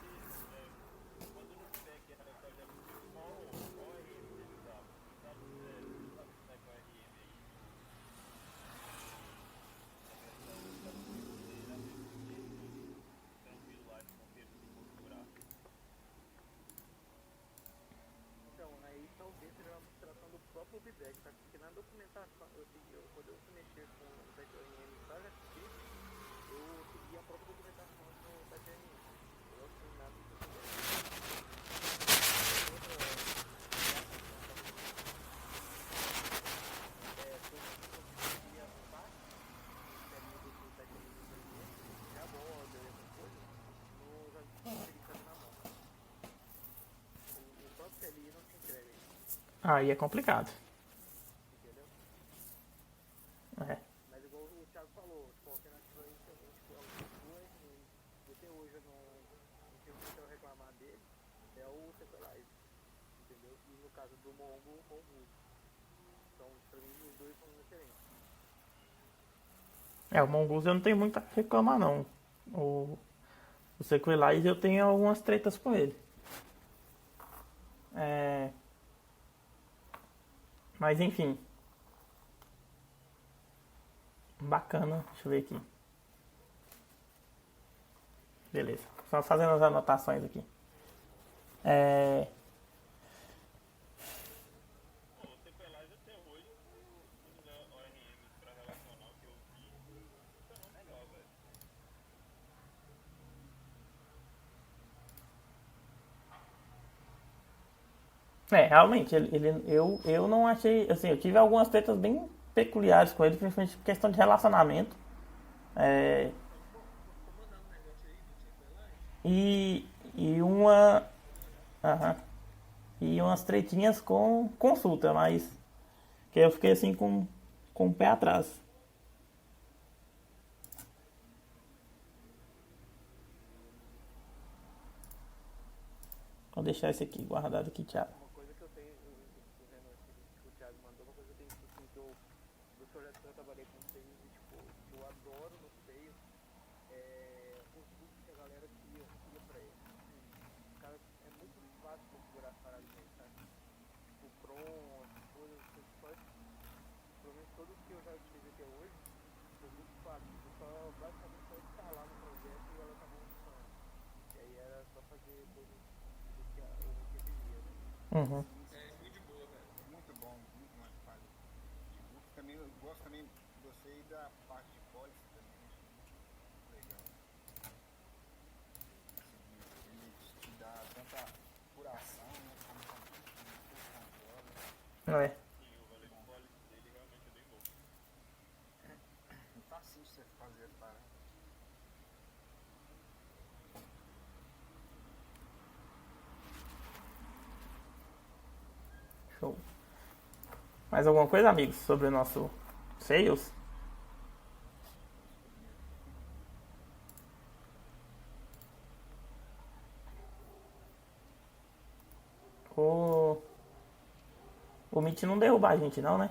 quando no spec era só JavaScript, qual RM vocês usavam? Você sabe o spec RM aí na versão JavaScript inteira, mesmo que tranquilo lá de configurar? Então, aí talvez seja uma abstração do próprio Object, tá? Porque na documentação, quando eu fui mexer com o TypeRM para JavaScript, eu segui a própria documentação do TypeRM. Eu não tenho nada disso aqui. Conseguiria as partes que ali do TypeRM do ambiente, já borda e essas coisas, no JavaScript teria que fazer na mão. O próprio CLI não te entrega isso, Aí é complicado. entendeu? É. Mas igual o Thiago falou, tipo, a alternativa aí excelente, tipo, é o RM. E até hoje eu não tenho muito a reclamar dele, é o Sequelize, entendeu? E no caso do Mongo, o Mongoose. Então, pra mim, os dois são excelentes. O Mongoose eu não tenho muito a reclamar, não. O Sequelize eu tenho algumas tretas com ele. Mas enfim. Bacana. Deixa eu ver aqui. Beleza. Só fazendo as anotações aqui. O Sequelize até hoje foi um dos ORMs para relacional que eu vi, funcionou melhor, velho. Realmente, eu não achei, assim, eu tive algumas tretas bem peculiares com ele, principalmente por questão de relacionamento. É, Vou mandar um negócio aí do Timberline. e, e uma. Aham, e umas tretinhas com consulta, mas que eu fiquei assim com o pé atrás. Vou deixar esse aqui guardado aqui, Thiago. Uma coisa que eu tenho, eu vendo que o Thiago mandou, uma coisa que eu tenho assim, que eu, dos projetos que eu trabalhei com sales, e tipo, que eu adoro no sales, os books que a galera cria pra ele. Cara, é muito fácil configurar as paradas dele, sabe? Tipo, Chrome, essas coisas, você só, pelo menos todos que eu já utilizei até hoje, foi muito fácil. Eu só, basicamente, só instalar no projeto e ela acabou funcionando. E aí era só fazer coisas do que o que pedia, né? Uhum. É muito de boa, velho. Muito bom, muito mais fácil. De book também, eu gosto também de você e da parte de policy também, acho legal. Ele te dá tanta apuração, né, como controla. É. E o Valley Policy dele realmente é bem bom. Não tá assim você fazer as paradas. Show. Mais alguma coisa, amigos, sobre o nosso sales? O, o Meet não derruba a gente não, né?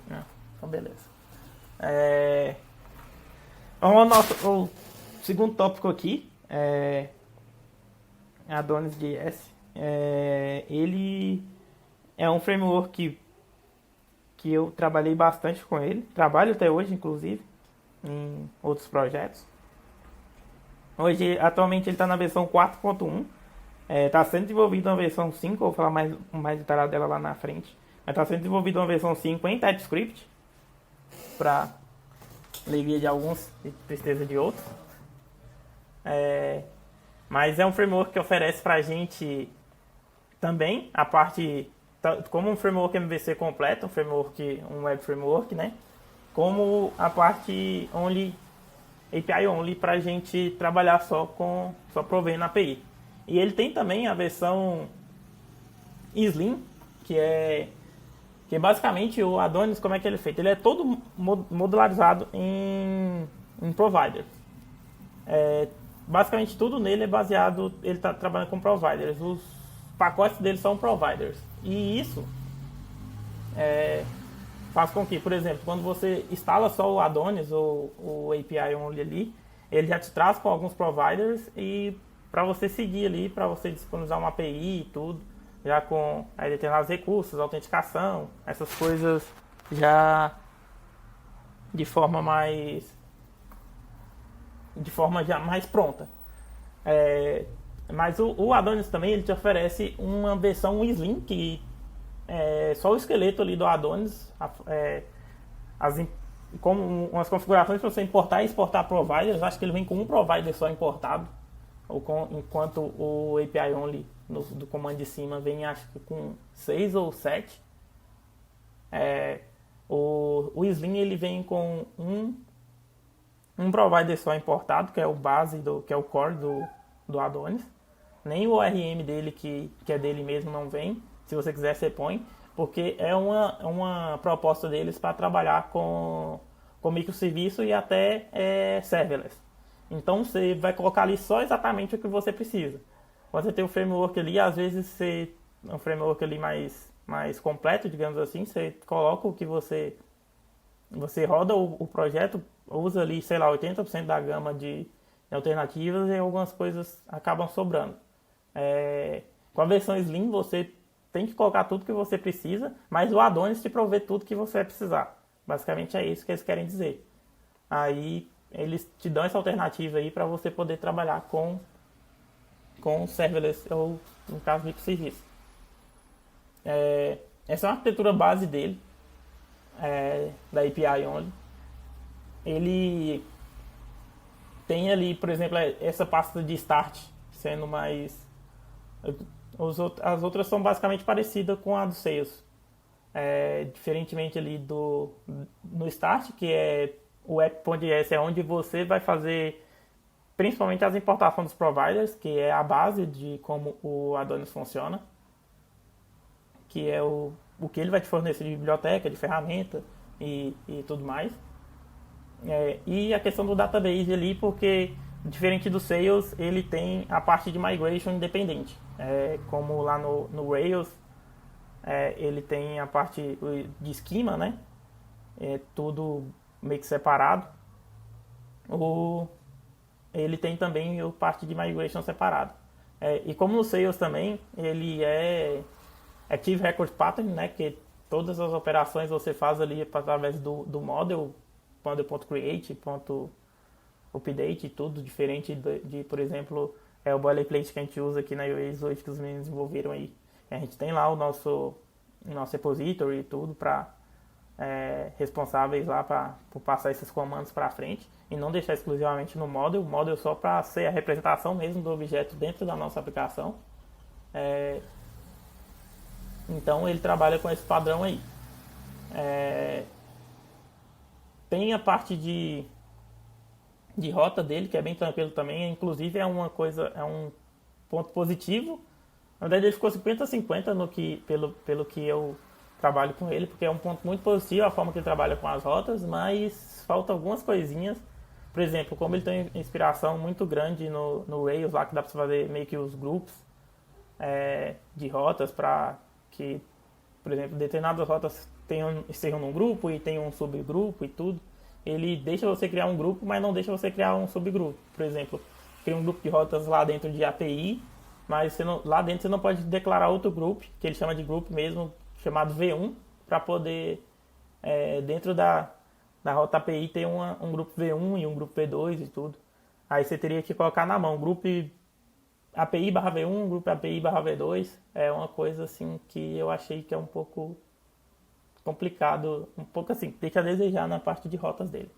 Não, então beleza. Vamos ao nosso o segundo tópico aqui. Adonis.js. Ele é um framework que eu trabalhei bastante com ele. Trabalho até hoje, inclusive, em outros projetos. Hoje, atualmente, ele está na versão 4.1. Está sendo desenvolvido uma versão 5. Eu vou falar mais detalhado dela lá na frente. Mas está sendo desenvolvido uma versão 5 em TypeScript. Para alegria de alguns e tristeza de outros. Mas é um framework que oferece pra gente também a parte, como um framework MVC completo, um web framework, né? Como a parte only, API only, pra gente trabalhar só provendo API. E ele tem também a versão Slim, que é basicamente o Adonis, como é que ele é feito? Ele é todo modularizado em providers. Basicamente tudo nele é baseado, ele está trabalhando com providers, os pacotes dele são providers. E isso faz com que, por exemplo, quando você instala só o Adonis ou o API only ali, ele já te traz com alguns providers e para você seguir ali, para você disponibilizar uma API e tudo, já com aí determinados recursos, autenticação, essas coisas já de forma já mais pronta. Mas o Adonis também ele te oferece uma versão Slim, que é só o esqueleto ali do Adonis, como umas configurações para você importar e exportar providers. Acho que ele vem com um provider só importado, enquanto o API Only do comando de cima vem, acho que com 6 ou 7. O Slim ele vem com um provider só importado, que é o base, que é o core do Adonis. Nem o ORM dele, que é dele mesmo, não vem. Se você quiser, você põe. Porque é uma proposta deles para trabalhar com microserviço e até serverless. Então você vai colocar ali só exatamente o que você precisa. Você tem o framework ali, às vezes um framework ali mais completo, digamos assim, você coloca o que você roda o projeto, usa ali, sei lá, 80% da gama de alternativas e algumas coisas acabam sobrando. Com a versão Slim você tem que colocar tudo que você precisa, mas o Adonis te provê tudo que você vai precisar. Basicamente é isso que eles querem dizer. Aí eles te dão essa alternativa aí para você poder trabalhar com serverless ou, no caso, microserviço. Essa é uma arquitetura base dele, da API Only. Ele tem ali, por exemplo, essa pasta de start sendo mais As outras são basicamente parecidas com a do Sales. Diferentemente ali no Start, que é o app.js, é onde você vai fazer principalmente as importações dos providers, que é a base de como o Adonis funciona, que é o que ele vai te fornecer de biblioteca, de ferramenta e tudo mais. E a questão do database ali, porque diferente do Sales, ele tem a parte de migration independente. Como lá no Rails, ele tem a parte de esquema, né? Tudo meio que separado. Ele tem também a parte de migration separado. E como no Sales também, ele é Active Record Pattern, né? Que todas as operações você faz ali através do model.create, update e tudo, diferente de, por exemplo, o boilerplate que a gente usa aqui na iOS 8 que os meninos desenvolveram aí. A gente tem lá o nosso repository e tudo para responsáveis lá por passar esses comandos para frente e não deixar exclusivamente no model. O model só para ser a representação mesmo do objeto dentro da nossa aplicação. Então ele trabalha com esse padrão aí. Tem a parte de rota dele, que é bem tranquilo também. Inclusive é um ponto positivo. Na verdade ele ficou 50-50 pelo que eu trabalho com ele, porque é um ponto muito positivo a forma que ele trabalha com as rotas, mas falta algumas coisinhas. Por exemplo, como ele tem inspiração muito grande no Rails, lá que dá para você fazer meio que os grupos de rotas para que, por exemplo, determinadas rotas estejam num grupo e tem um subgrupo e tudo. Ele deixa você criar um grupo, mas não deixa você criar um subgrupo. Por exemplo, cria um grupo de rotas lá dentro de API, mas lá dentro você não pode declarar outro grupo, que ele chama de grupo mesmo, chamado V1, para poder, dentro da rota API, ter um grupo V1 e um grupo V2 e tudo. Aí você teria que colocar na mão, grupo API barra V1, grupo API barra V2. É uma coisa assim que eu achei que é um pouco complicado, um pouco assim, deixa a desejar na parte de rotas dele.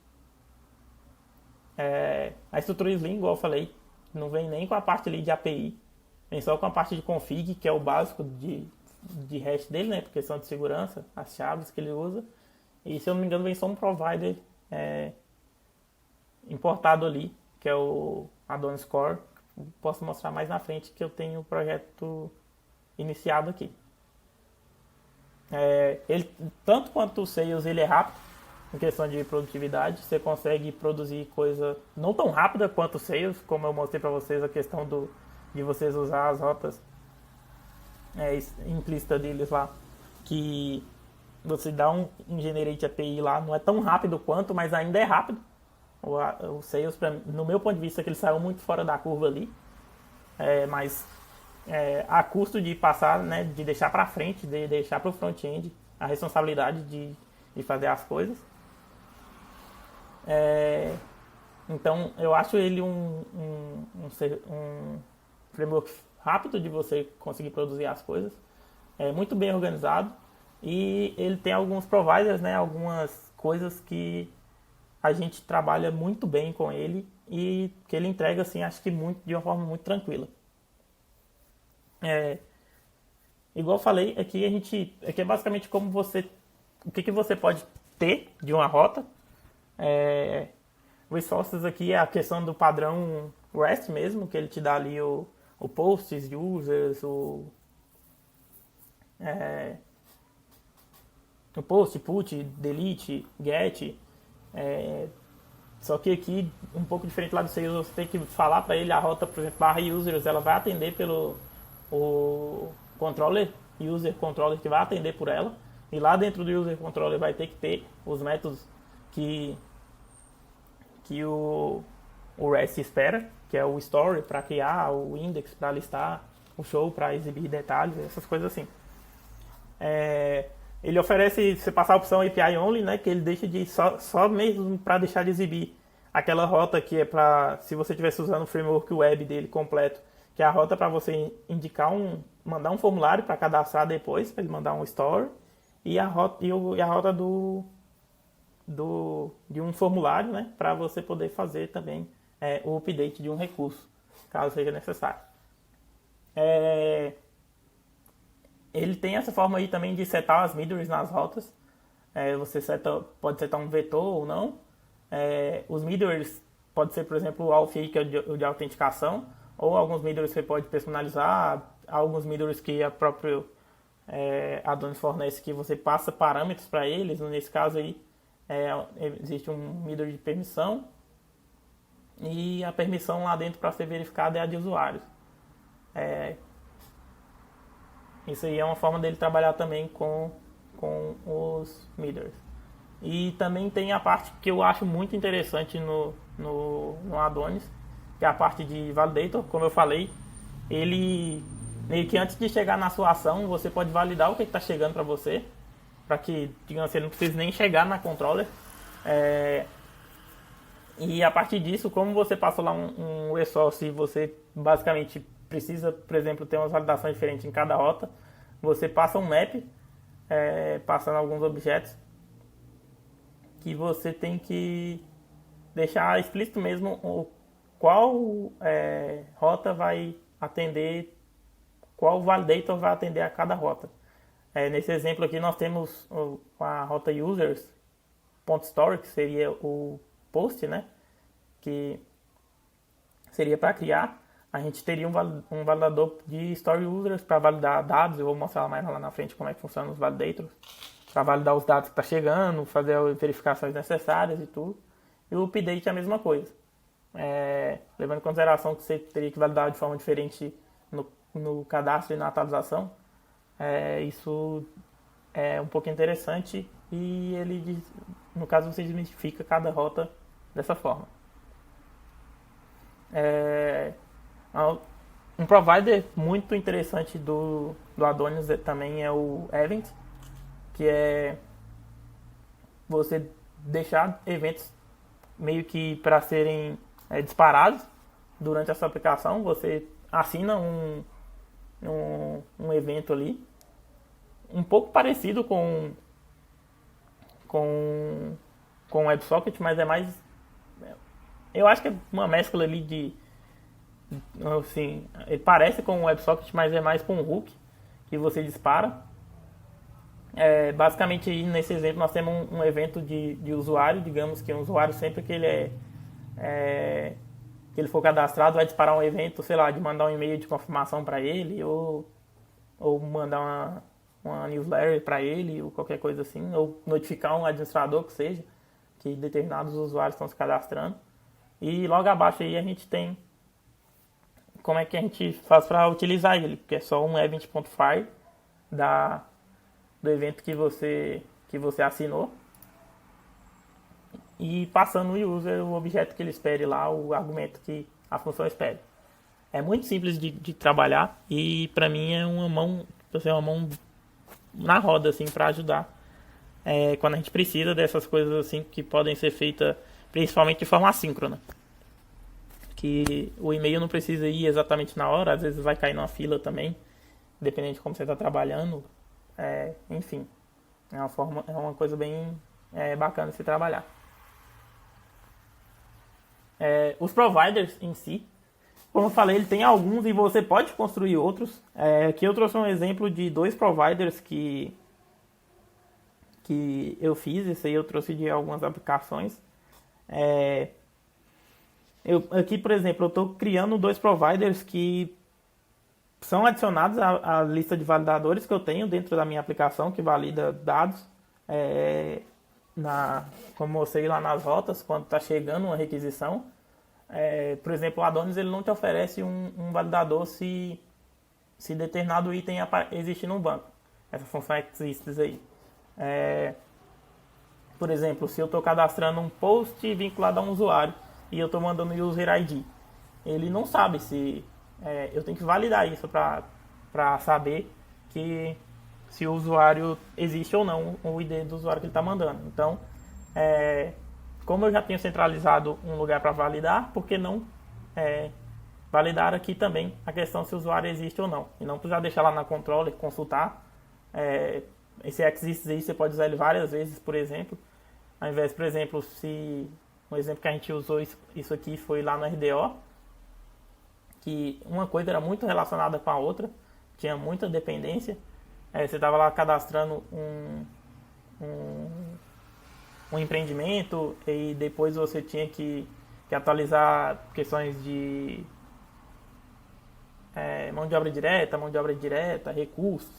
A estrutura Slim, igual eu falei, não vem nem com a parte ali de API, vem só com a parte de config, que é o básico de hash dele, né, por questão de segurança, as chaves que ele usa. E se eu não me engano vem só um provider importado ali, que é o Adonis Core. Posso mostrar mais na frente que eu tenho o projeto iniciado aqui. Ele, tanto quanto o Sales, ele é rápido em questão de produtividade. Você consegue produzir coisa não tão rápida quanto o Sales, como eu mostrei para vocês a questão de vocês usar as rotas implícita deles lá, que você dá um generate API lá, não é tão rápido quanto, mas ainda é rápido. O Sales, no meu ponto de vista, que ele saiu muito fora da curva ali, mas a custo de passar, né, de deixar para frente, de deixar para o front-end a responsabilidade de fazer as coisas. Então eu acho ele um framework rápido de você conseguir produzir as coisas, muito bem organizado, e ele tem alguns providers, né, algumas coisas que a gente trabalha muito bem com ele e que ele entrega, assim, acho que de uma forma muito tranquila. Igual eu falei, aqui é basicamente como o que você pode ter de uma rota. Resources aqui é a questão do padrão REST mesmo, que ele te dá ali o posts, users, o post, put, delete, get. Só que aqui, um pouco diferente lá do Sales, você tem que falar para ele a rota, por exemplo, barra users, ela vai atender pelo controller, user controller que vai atender por ela. E lá dentro do user controller vai ter que ter os métodos que o REST espera, que é o story para criar, o index para listar, o show para exibir detalhes, essas coisas assim. Ele oferece, você passar a opção API Only, né, que ele deixa de só mesmo para deixar de exibir aquela rota que é para, se você estivesse usando o framework web dele completo, que é a rota para você indicar mandar um formulário para cadastrar depois, para ele mandar um story, e a rota de um formulário, né, para você poder fazer também o update de um recurso, caso seja necessário. É, ele tem essa forma aí também de setar as middles nas rotas. Você pode setar um vetor ou não. Os middles pode ser, por exemplo, o auth aí, que é o de autenticação, ou alguns middles você pode personalizar, alguns middles que a própria Adonis fornece que você passa parâmetros para eles. Nesse caso aí existe um middle de permissão, e a permissão lá dentro para ser verificada é a de usuários. Isso aí é uma forma dele trabalhar também com os middles. E também tem a parte que eu acho muito interessante no Adonis, que é a parte de validator. Como eu falei, ele meio que antes de chegar na sua ação, você pode validar o que está chegando para você, para que, digamos, você não precise nem chegar na controller. E a partir disso, como você passa lá um resource e você basicamente precisa, por exemplo, ter umas validações diferentes em cada rota, você passa um map, passando alguns objetos, que você tem que deixar explícito mesmo qual rota vai atender, qual validator vai atender a cada rota. Nesse exemplo aqui nós temos a rota users.story, que seria o post, né, que seria para criar. A gente teria um validador de story users para validar dados. Eu vou mostrar mais lá na frente como é que funcionam os validators, para validar os dados que está chegando, fazer as verificações necessárias e tudo. E o update é a mesma coisa, levando em consideração que você teria que validar de forma diferente no cadastro e na atualização. Isso é um pouco interessante, e ele, no caso, você identifica cada rota dessa forma. Um provider muito interessante do Adonis também é o Event, que é você deixar eventos meio que para serem disparados durante a sua aplicação. Você assina um evento ali, um pouco parecido com o WebSocket, mas é mais, eu acho que é uma mescla ali de, assim, ele parece com o WebSocket, mas é mais com um hook que você dispara. Basicamente aí nesse exemplo nós temos um evento de usuário. Digamos que um usuário, sempre que ele que ele for cadastrado, vai disparar um evento, sei lá, de mandar um e-mail de confirmação para ele, ou mandar uma newsletter para ele, ou qualquer coisa assim, ou notificar um administrador que seja, que determinados usuários estão se cadastrando. E logo abaixo aí a gente tem como é que a gente faz para utilizar ele, porque é só um event.fire do evento que você assinou, e passando o user o objeto que ele espere lá, o argumento que a função espere. É muito simples de trabalhar, e para mim é uma mão na roda, assim, para ajudar quando a gente precisa dessas coisas assim que podem ser feitas principalmente de forma assíncrona, que o e-mail não precisa ir exatamente na hora, às vezes vai cair numa fila também, dependendo de como você está trabalhando. Enfim, é uma coisa bem bacana de se trabalhar. Os providers em si, como eu falei, ele tem alguns e você pode construir outros. Aqui eu trouxe um exemplo de 2 providers que eu fiz. Esse aí eu trouxe de algumas aplicações. Aqui, por exemplo, eu estou criando 2 providers que são adicionados à lista de validadores que eu tenho dentro da minha aplicação, que valida dados, como eu mostrei lá nas rotas, quando está chegando uma requisição. Por exemplo, o Adonis ele não te oferece um validador se determinado item existe no banco. Essa função exists aí. Por exemplo, se eu estou cadastrando um post vinculado a um usuário e eu estou mandando o user ID, ele não sabe se... eu tenho que validar isso para saber se o usuário existe ou não, o ID do usuário que ele está mandando. Então, como eu já tenho centralizado um lugar para validar, por que não validar aqui também a questão se o usuário existe ou não? E não precisar deixar lá na controller, consultar. Esse exists aí você pode usar ele várias vezes, por exemplo. Ao invés, por exemplo, se um exemplo que a gente usou isso aqui foi lá no RDO, que uma coisa era muito relacionada com a outra, tinha muita dependência. Você estava lá cadastrando um empreendimento e depois você tinha que atualizar questões de mão de obra direta, recursos,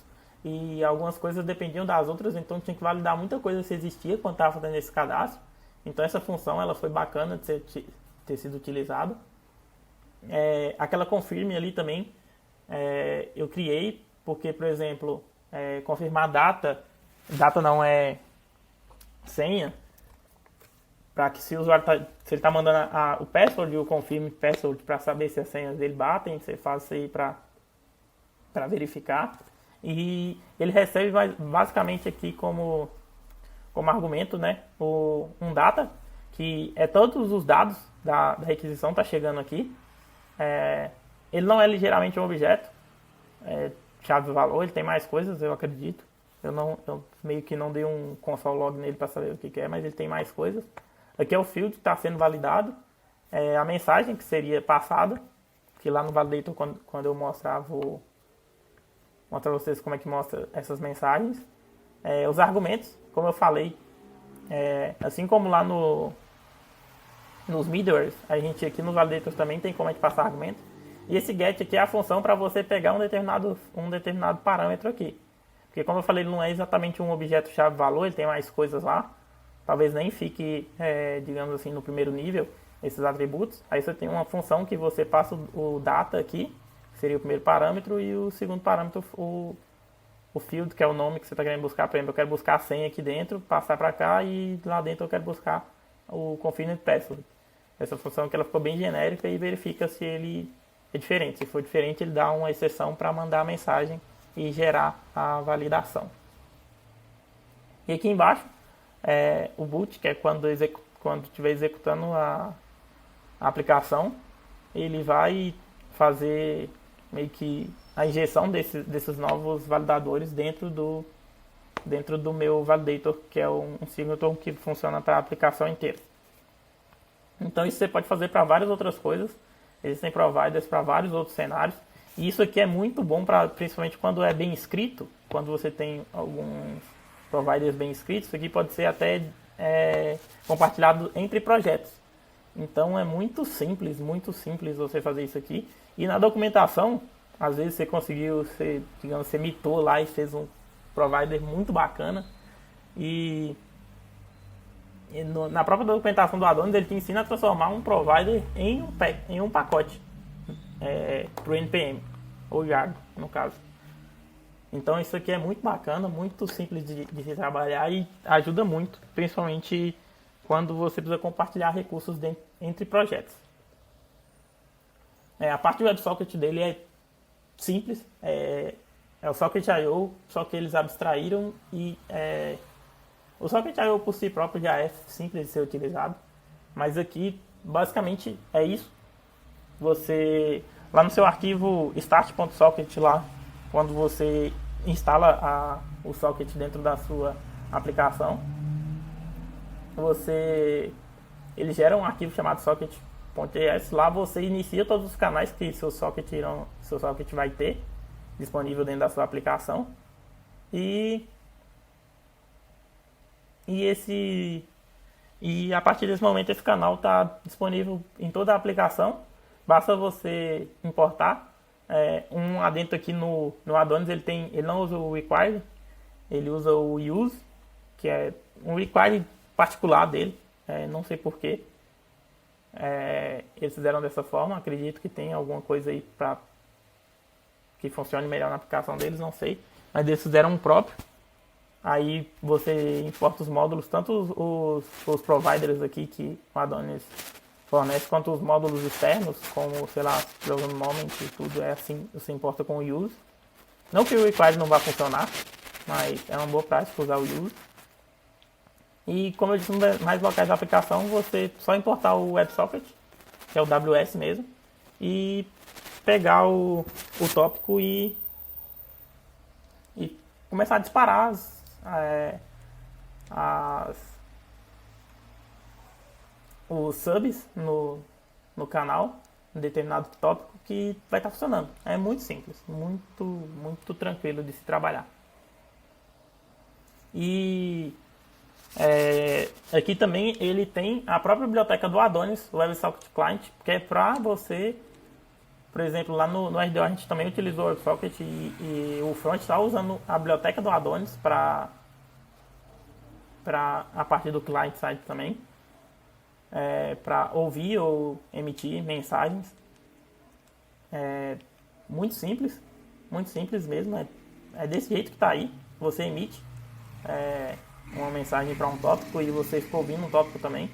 e algumas coisas dependiam das outras, então tinha que validar muita coisa se existia quando estava fazendo esse cadastro. Então essa função ela foi bacana de ter sido utilizada. Aquela confirme ali também eu criei, porque, por exemplo, confirmar data não é senha, para que se o usuário se ele está mandando o password e o confirme password para saber se as senhas dele batem, você faz isso aí para verificar. E ele recebe basicamente aqui como argumento, né, um data, que é todos os dados da requisição tá chegando aqui. Ele não é ligeiramente um objeto, chave valor, ele tem mais coisas, eu acredito. Eu meio que não dei um console log nele para saber o que é, mas ele tem mais coisas. Aqui é o field que está sendo validado, a mensagem que seria passada, que lá no validator, quando eu mostrar, vou mostrar para vocês como é que mostra essas mensagens. Os argumentos, como eu falei, assim como lá nos middlewares, a gente aqui nos validators também tem como a gente passar argumentos. E esse get aqui é a função para você pegar um determinado parâmetro aqui. Porque, como eu falei, ele não é exatamente um objeto chave-valor, ele tem mais coisas lá. Talvez nem fique, digamos assim, no primeiro nível, esses atributos. Aí você tem uma função que você passa o data aqui, que seria o primeiro parâmetro, e o segundo parâmetro, o field, que é o nome que você está querendo buscar. Por exemplo, eu quero buscar a senha aqui dentro, passar para cá, e lá dentro eu quero buscar o confirmed password. Essa função que ela ficou bem genérica e verifica se ele é diferente. Se for diferente, ele dá uma exceção para mandar a mensagem e gerar a validação. E aqui embaixo, o boot, que é quando estiver executando a aplicação, ele vai fazer meio que a injeção desses novos validadores dentro do meu validator, que é um signature que funciona para a aplicação inteira. Então isso você pode fazer para várias outras coisas. Existem providers para vários outros cenários. E isso aqui é muito bom, principalmente quando é bem escrito. Quando você tem alguns providers bem escritos, isso aqui pode ser até compartilhado entre projetos. Então é muito simples você fazer isso aqui. E na documentação, às vezes você conseguiu, você mitou lá e fez um provider muito bacana. E na própria documentação do Adonis, ele te ensina a transformar um provider em um pacote para o NPM, ou Yarn, no caso. Então isso aqui é muito bacana, muito simples de se trabalhar e ajuda muito, principalmente quando você precisa compartilhar recursos entre projetos. A parte do WebSocket dele é simples, é o Socket.io, só que eles abstraíram e o Socket.io por si próprio já é simples de ser utilizado, mas aqui basicamente é isso. Você, lá no seu arquivo start.socket, lá, quando você instala o socket dentro da sua aplicação, ele gera um arquivo chamado socket.js. Lá você inicia todos os canais que seu socket vai ter disponível dentro da sua aplicação. E a partir desse momento esse canal está disponível em toda a aplicação. Basta você importar. Um adentro aqui no Adonis, ele não usa o require, ele usa o use, que é um require particular dele, não sei porquê. Eles fizeram dessa forma, acredito que tem alguma coisa aí para que funcione melhor na aplicação deles, não sei. Mas eles fizeram um próprio. Aí você importa os módulos, tanto os providers aqui que o Adonis fornece, quanto os módulos externos, como, sei lá, Program Moment e tudo, é assim, você importa com o use. Não que o require não vá funcionar, mas é uma boa prática usar o use. E como eu disse, nos mais locais da aplicação, você só importar o WebSocket, que é o WS mesmo, e pegar o tópico e começar a disparar os subs no canal. um determinado tópico que vai estar funcionando. É muito simples, muito tranquilo de se trabalhar. E aqui também ele tem a própria biblioteca do Adonis, o WebSocket Client, que é para você, por exemplo, lá no RDO a gente também utilizou o WebSocket e o Front está usando a biblioteca do Adonis para a parte do client side também, para ouvir ou emitir mensagens. Muito simples mesmo, é desse jeito que está aí. Você emite uma mensagem para um tópico e você fica ouvindo um tópico também,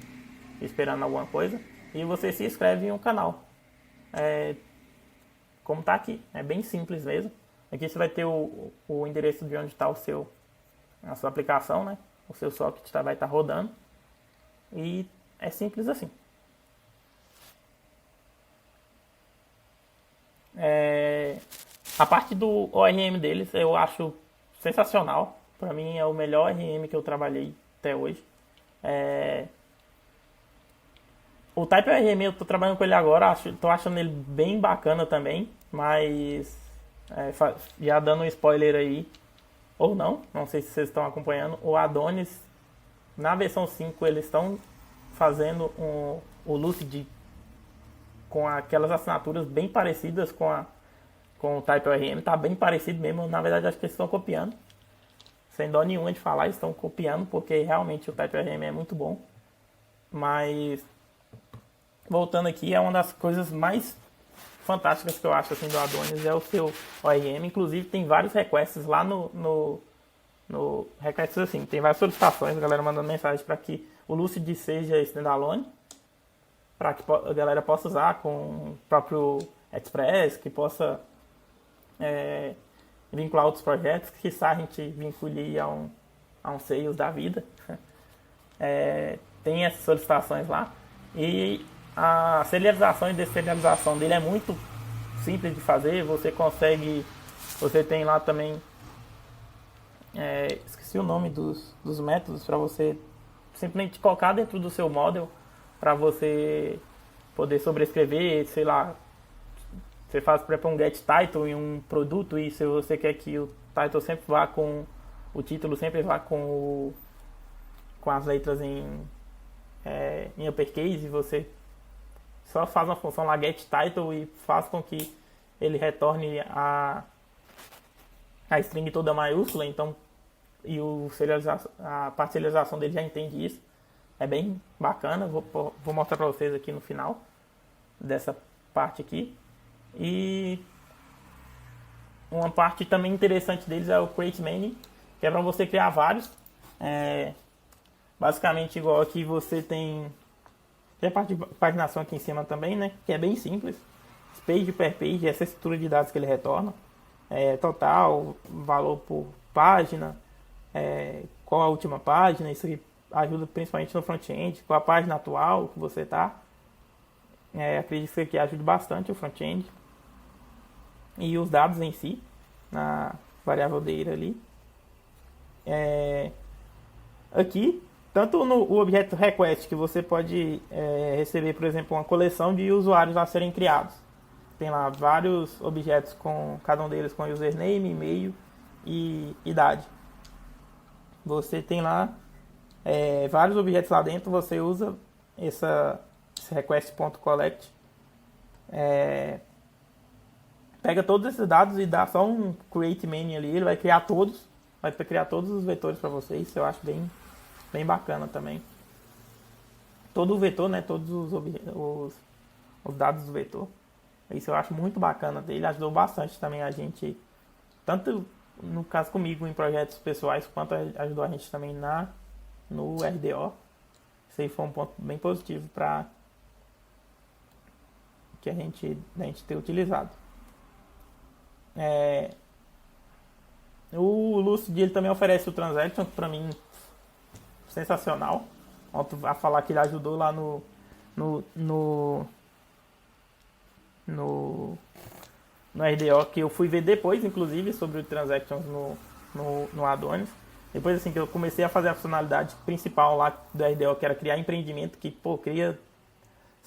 esperando alguma coisa, e você se inscreve em um canal. Como está aqui, é bem simples mesmo. Aqui você vai ter o endereço de onde está a sua aplicação, né? O seu socket vai estar rodando, e é simples assim. A parte do ORM deles eu acho sensacional. Para mim é o melhor ORM que eu trabalhei até hoje. O Type ORM eu estou trabalhando com ele agora, estou achando ele bem bacana também, mas já dando um spoiler aí, ou não sei se vocês estão acompanhando, o Adonis, na versão 5, eles estão fazendo o Lucid com aquelas assinaturas bem parecidas com o Type ORM, tá bem parecido mesmo. Na verdade, acho que eles estão copiando, sem dó nenhuma de falar, eles estão copiando, porque realmente o Type ORM é muito bom. Mas, voltando aqui, é uma das coisas mais fantásticas que eu acho assim, do Adonis, é o seu ORM. Inclusive, tem vários requests lá no requests assim, tem várias solicitações, a galera mandando mensagem para que o Lucid seja standalone, para que a galera possa usar com o próprio Express, que possa vincular outros projetos, que a gente vincule a um Sales da vida. Tem essas solicitações lá. E a serialização e deserialização dele é muito simples de fazer. Você tem lá também, esqueci o nome dos métodos, para você simplesmente colocar dentro do seu model, para você poder sobrescrever, sei lá, você faz, por exemplo, um get title em um produto, e se você quer que o title sempre vá com o título, sempre vá com as letras em uppercase, você só faz uma função lá get title e faz com que ele retorne a string toda maiúscula. Então, e a parte de serialização dele já entende isso. É bem bacana, vou mostrar para vocês aqui no final dessa parte aqui. E uma parte também interessante deles é o Create Many, que é para você criar vários. Basicamente igual aqui você tem a parte de paginação aqui em cima também, né? Que é bem simples. Page per page, essa estrutura de dados que ele retorna. Total, valor por página, qual a última página, isso aqui ajuda principalmente no front-end, qual a página atual que você está. Acredito que aqui ajuda bastante o front-end. E os dados em si, na variável dele ali. Aqui, tanto no objeto request, que você pode receber, por exemplo, uma coleção de usuários a serem criados. Tem lá vários objetos, com cada um deles com username, e-mail e idade. Você tem lá vários objetos lá dentro, você usa esse request.collect, pega todos esses dados e dá só um create many ali, ele vai criar todos os vetores para você. Isso eu acho bem bacana também. Todo o vetor, né, todos os dados do vetor. Isso eu acho muito bacana dele, ajudou bastante também a gente, tanto no caso comigo em projetos pessoais, quanto ajudou a gente também no RDO. Isso aí foi um ponto bem positivo para que a gente ter utilizado. O Lucid ele também oferece o Transaction, para mim sensacional. A falar que ele ajudou lá no RDO, que eu fui ver depois, inclusive, sobre o Transactions no Adonis. Depois, assim, que eu comecei a fazer a funcionalidade principal lá do RDO, que era criar empreendimento, que, cria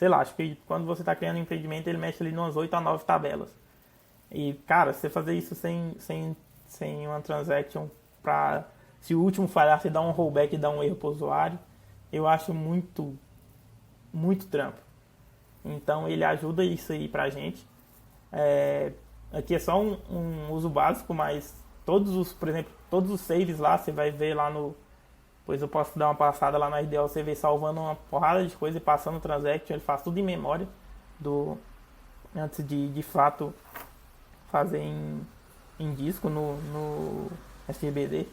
sei lá, acho que quando você está criando um empreendimento, ele mexe ali umas 8 a 9 tabelas. E, cara, você fazer isso sem uma transaction para, se o último falhar, você dá um rollback e dá um erro para o usuário, eu acho muito, muito trampo. Então, ele ajuda isso aí pra gente. Aqui é só um uso básico, mas por exemplo, todos os saves lá, você vai ver lá no... Pois eu posso dar uma passada lá no RDL, você vê salvando uma porrada de coisa e passando o transaction, ele faz tudo em memória, antes de fato fazer em disco no FBD.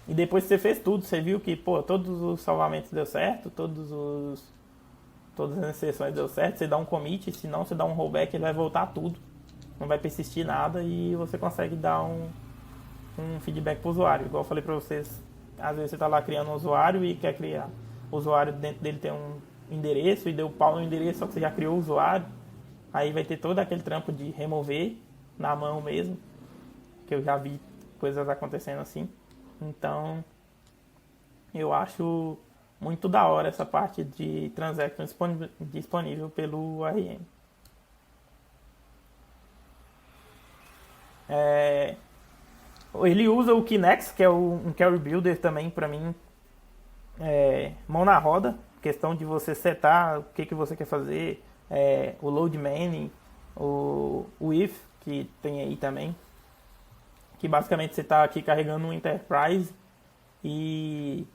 E depois que você fez tudo, você viu que, pô, todos os salvamentos deu certo, todas as inserções deu certo, você dá um commit, se não você dá um rollback, ele vai voltar tudo, não vai persistir nada e você consegue dar um feedback para o usuário. Igual eu falei para vocês, às vezes você está lá criando um usuário e quer criar o usuário, dentro dele tem um endereço e deu pau no endereço, só que você já criou o usuário, aí vai ter todo aquele trampo de remover na mão mesmo, que eu já vi coisas acontecendo assim. Então eu acho muito da hora essa parte de transaction disponível pelo ORM. Ele usa o Kinex, que é um Carry Builder também, para mim, mão na roda, questão de você setar o que você quer fazer, o Load Manning, o If, que tem aí também, que basicamente você está aqui carregando um Enterprise e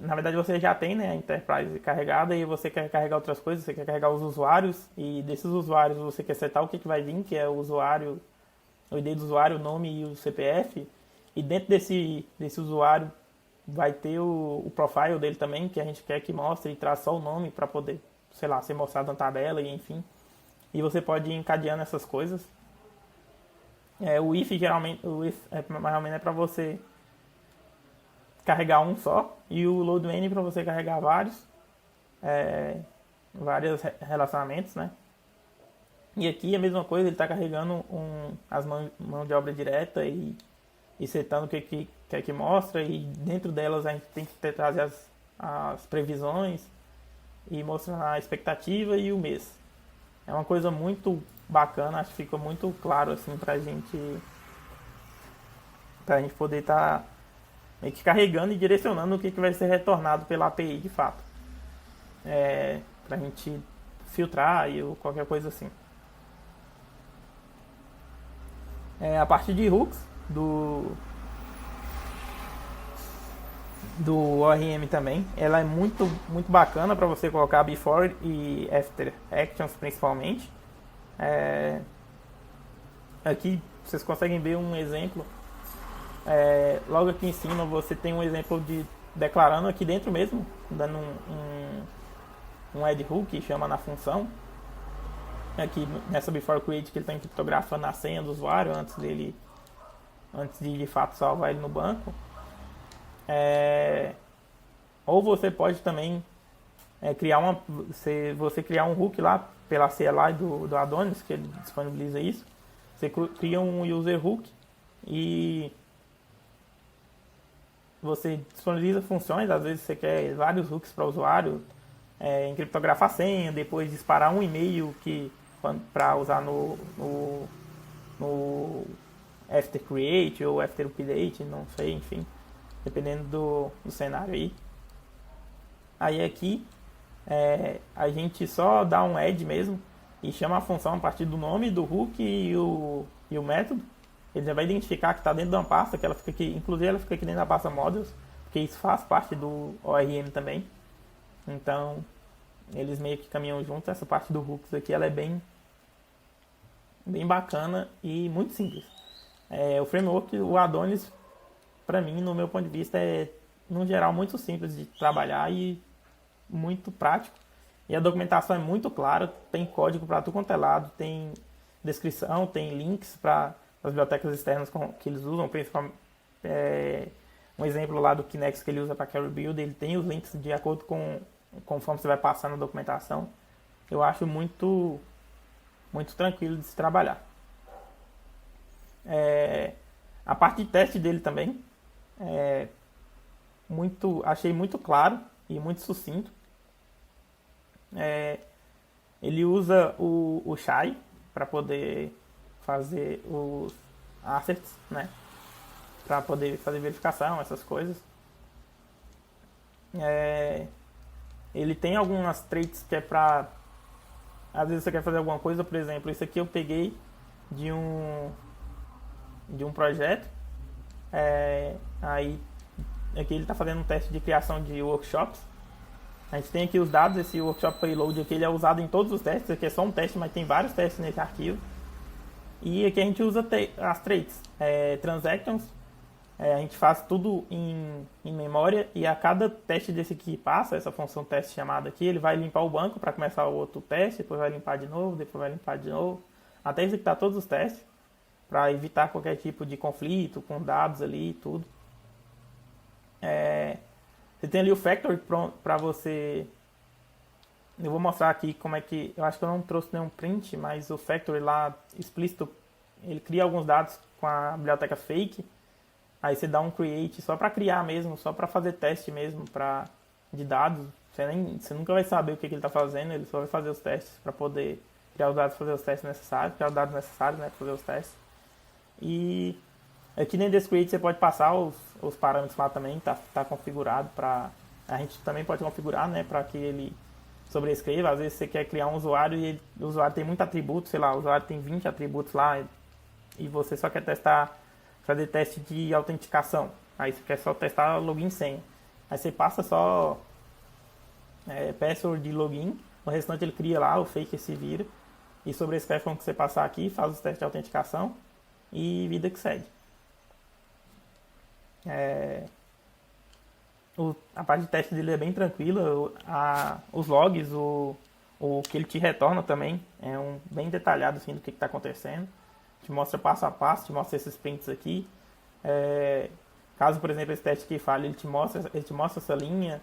na verdade você já tem, né, a Enterprise carregada e você quer carregar outras coisas, você quer carregar os usuários e desses usuários você quer setar o que vai vir, que é o usuário, o ID do usuário, o nome e o CPF, e dentro desse usuário vai ter o profile dele também, que a gente quer que mostre e traz só o nome para poder, sei lá, ser mostrado na tabela e enfim. E você pode ir encadeando essas coisas. O if geralmente é para você carregar um só, e o load many para você carregar vários relacionamentos, né? E aqui a mesma coisa, ele está carregando as mãos de obra direta e setando o que quer que mostra, e dentro delas a gente tem que trazer as previsões e mostrar a expectativa e o mês. É uma coisa muito bacana, acho que fica muito claro assim pra gente poder estar meio que carregando e direcionando o que vai ser retornado pela API de fato. Pra gente filtrar e qualquer coisa assim. A parte de hooks do ORM também, ela é muito, muito bacana para você colocar before e after actions principalmente. Aqui vocês conseguem ver um exemplo. Logo aqui em cima você tem um exemplo de declarando aqui dentro mesmo, dando um add hook que chama na função. Aqui nessa before create que ele está criptografando a senha do usuário antes de fato salvar ele no banco. Ou você pode também criar você criar um hook lá pela CLI do Adonis, que ele disponibiliza isso. Você cria um user hook e você disponibiliza funções. Às vezes você quer vários hooks para o usuário, encriptografar a senha, depois disparar um e-mail para usar no after create ou after update, não sei, enfim, dependendo do cenário aí. Aí aqui a gente só dá um add mesmo e chama a função a partir do nome do hook e o método. Ele já vai identificar que está dentro de uma pasta, que ela fica aqui, inclusive ela fica aqui dentro da pasta models, porque isso faz parte do ORM também. Então eles meio que caminham juntos. Essa parte do hooks aqui ela é bem bacana e muito simples. O framework, o Adonis, para mim, no meu ponto de vista, no geral muito simples de trabalhar e muito prático. E a documentação é muito clara, tem código para tudo quanto é lado, tem descrição, tem links para as bibliotecas externas que eles usam, principalmente um exemplo lá do Kinex que ele usa para Carry Build, ele tem os links de acordo conforme você vai passar na documentação. Eu acho muito, muito tranquilo de se trabalhar. A parte de teste dele também achei muito claro e muito sucinto. Ele usa o Shai para poder fazer os assets, né? Para poder fazer verificação, essas coisas. Ele tem algumas traits que é pra... Às vezes você quer fazer alguma coisa, por exemplo, isso aqui eu peguei de um projeto. Aí aqui ele está fazendo um teste de criação de workshops. A gente tem aqui os dados, esse workshop payload aqui ele é usado em todos os testes, aqui é só um teste, mas tem vários testes nesse arquivo. E aqui a gente usa as traits, transactions, a gente faz tudo em memória e a cada teste desse aqui passa, essa função teste chamada aqui, ele vai limpar o banco para começar o outro teste, depois vai limpar de novo, depois vai limpar de novo, até executar todos os testes, para evitar qualquer tipo de conflito com dados ali e tudo. Você tem ali o factory para você... Eu vou mostrar aqui como é que... Eu acho que eu não trouxe nenhum print, mas o factory lá explícito, ele cria alguns dados com a biblioteca fake. Aí você dá um create só para criar mesmo, só para fazer teste mesmo de dados. Você nunca vai saber o que ele está fazendo, ele só vai fazer os testes para poder criar os dados e fazer os testes necessários, criar os dados necessários, né, para fazer os testes. E aqui dentro desse create você pode passar os parâmetros lá também, tá configurado para... A gente também pode configurar, né, para que ele sobrescreva. Às vezes você quer criar um usuário e o usuário tem muito atributo, sei lá, o usuário tem 20 atributos lá e você só quer fazer teste de autenticação. Aí você quer só testar login e senha. Aí você passa só password de login, o restante ele cria lá, o fake se vira e sobrescreve como que você passar aqui, faz os testes de autenticação e vida que segue. A parte de teste dele é bem tranquila, os logs, o que ele te retorna também é bem detalhado assim, do que está acontecendo, te mostra passo a passo, te mostra esses prints aqui. Caso, por exemplo, esse teste aqui falhe, ele te mostra essa linha,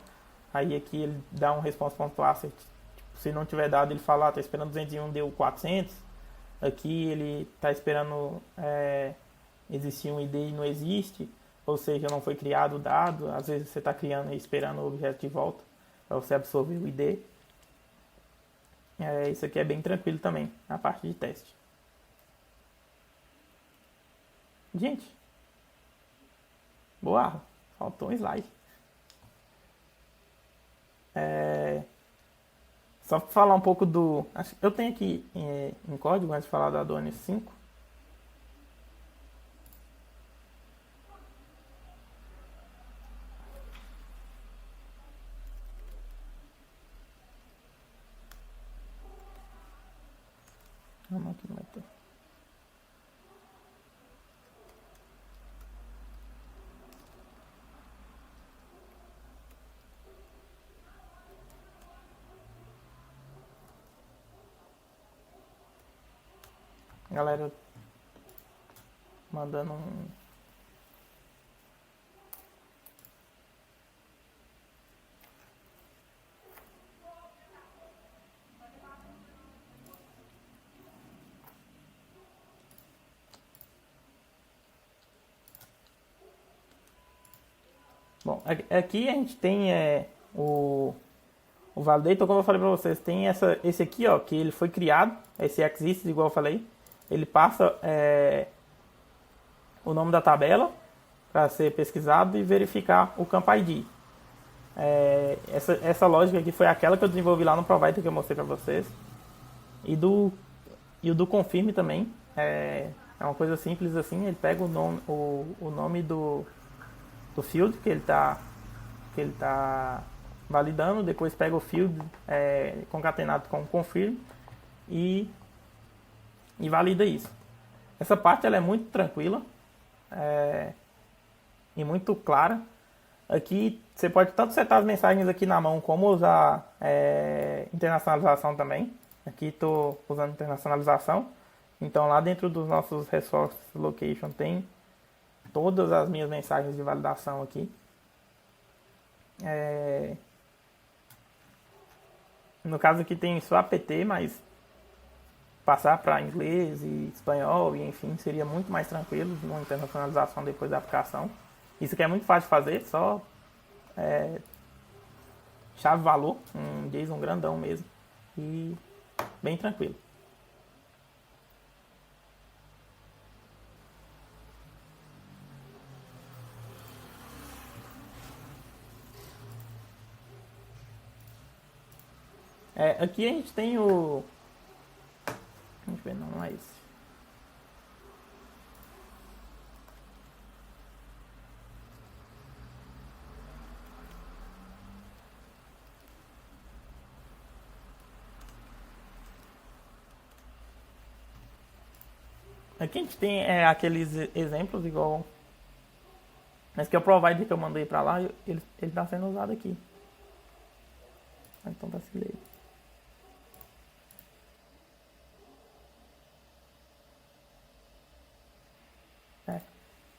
aí aqui ele dá um response.asset, se não tiver dado ele fala, está esperando 201, deu 400, aqui ele está esperando existir um ID e não existe, ou seja, não foi criado o dado. Às vezes você está criando e esperando o objeto de volta para você absorver o ID. Isso aqui é bem tranquilo também, a parte de teste. Gente, boa, faltou um slide. Só para falar um pouco do... Eu tenho aqui em código, antes de falar do Adonis 5. Vamos aqui no meter. Galera mandando um... Bom, aqui a gente tem o validator, como eu falei para vocês, tem esse aqui, ó, que ele foi criado, esse exists, igual eu falei, ele passa o nome da tabela para ser pesquisado e verificar o campo ID. Essa lógica aqui foi aquela que eu desenvolvi lá no provider que eu mostrei para vocês. E o do confirm também, é uma coisa simples assim, ele pega o nome do field que ele tá validando, depois pega o field concatenado com o confirm e valida isso. Essa parte ela é muito tranquila e muito clara. Aqui você pode tanto setar as mensagens aqui na mão como usar internacionalização também. Aqui estou usando internacionalização. Então lá dentro dos nossos resources location tem todas as minhas mensagens de validação aqui. No caso aqui tem só apt, mas passar para inglês e espanhol e enfim seria muito mais tranquilo uma internacionalização depois da aplicação. Isso aqui é muito fácil de fazer, só chave valor, um JSON grandão mesmo. e bem tranquilo. Aqui a gente tem o... Deixa eu ver, não é esse. Aqui a gente tem aqueles exemplos igual... Mas que é o provider que eu mandei pra lá, ele tá sendo usado aqui. Então vacilei.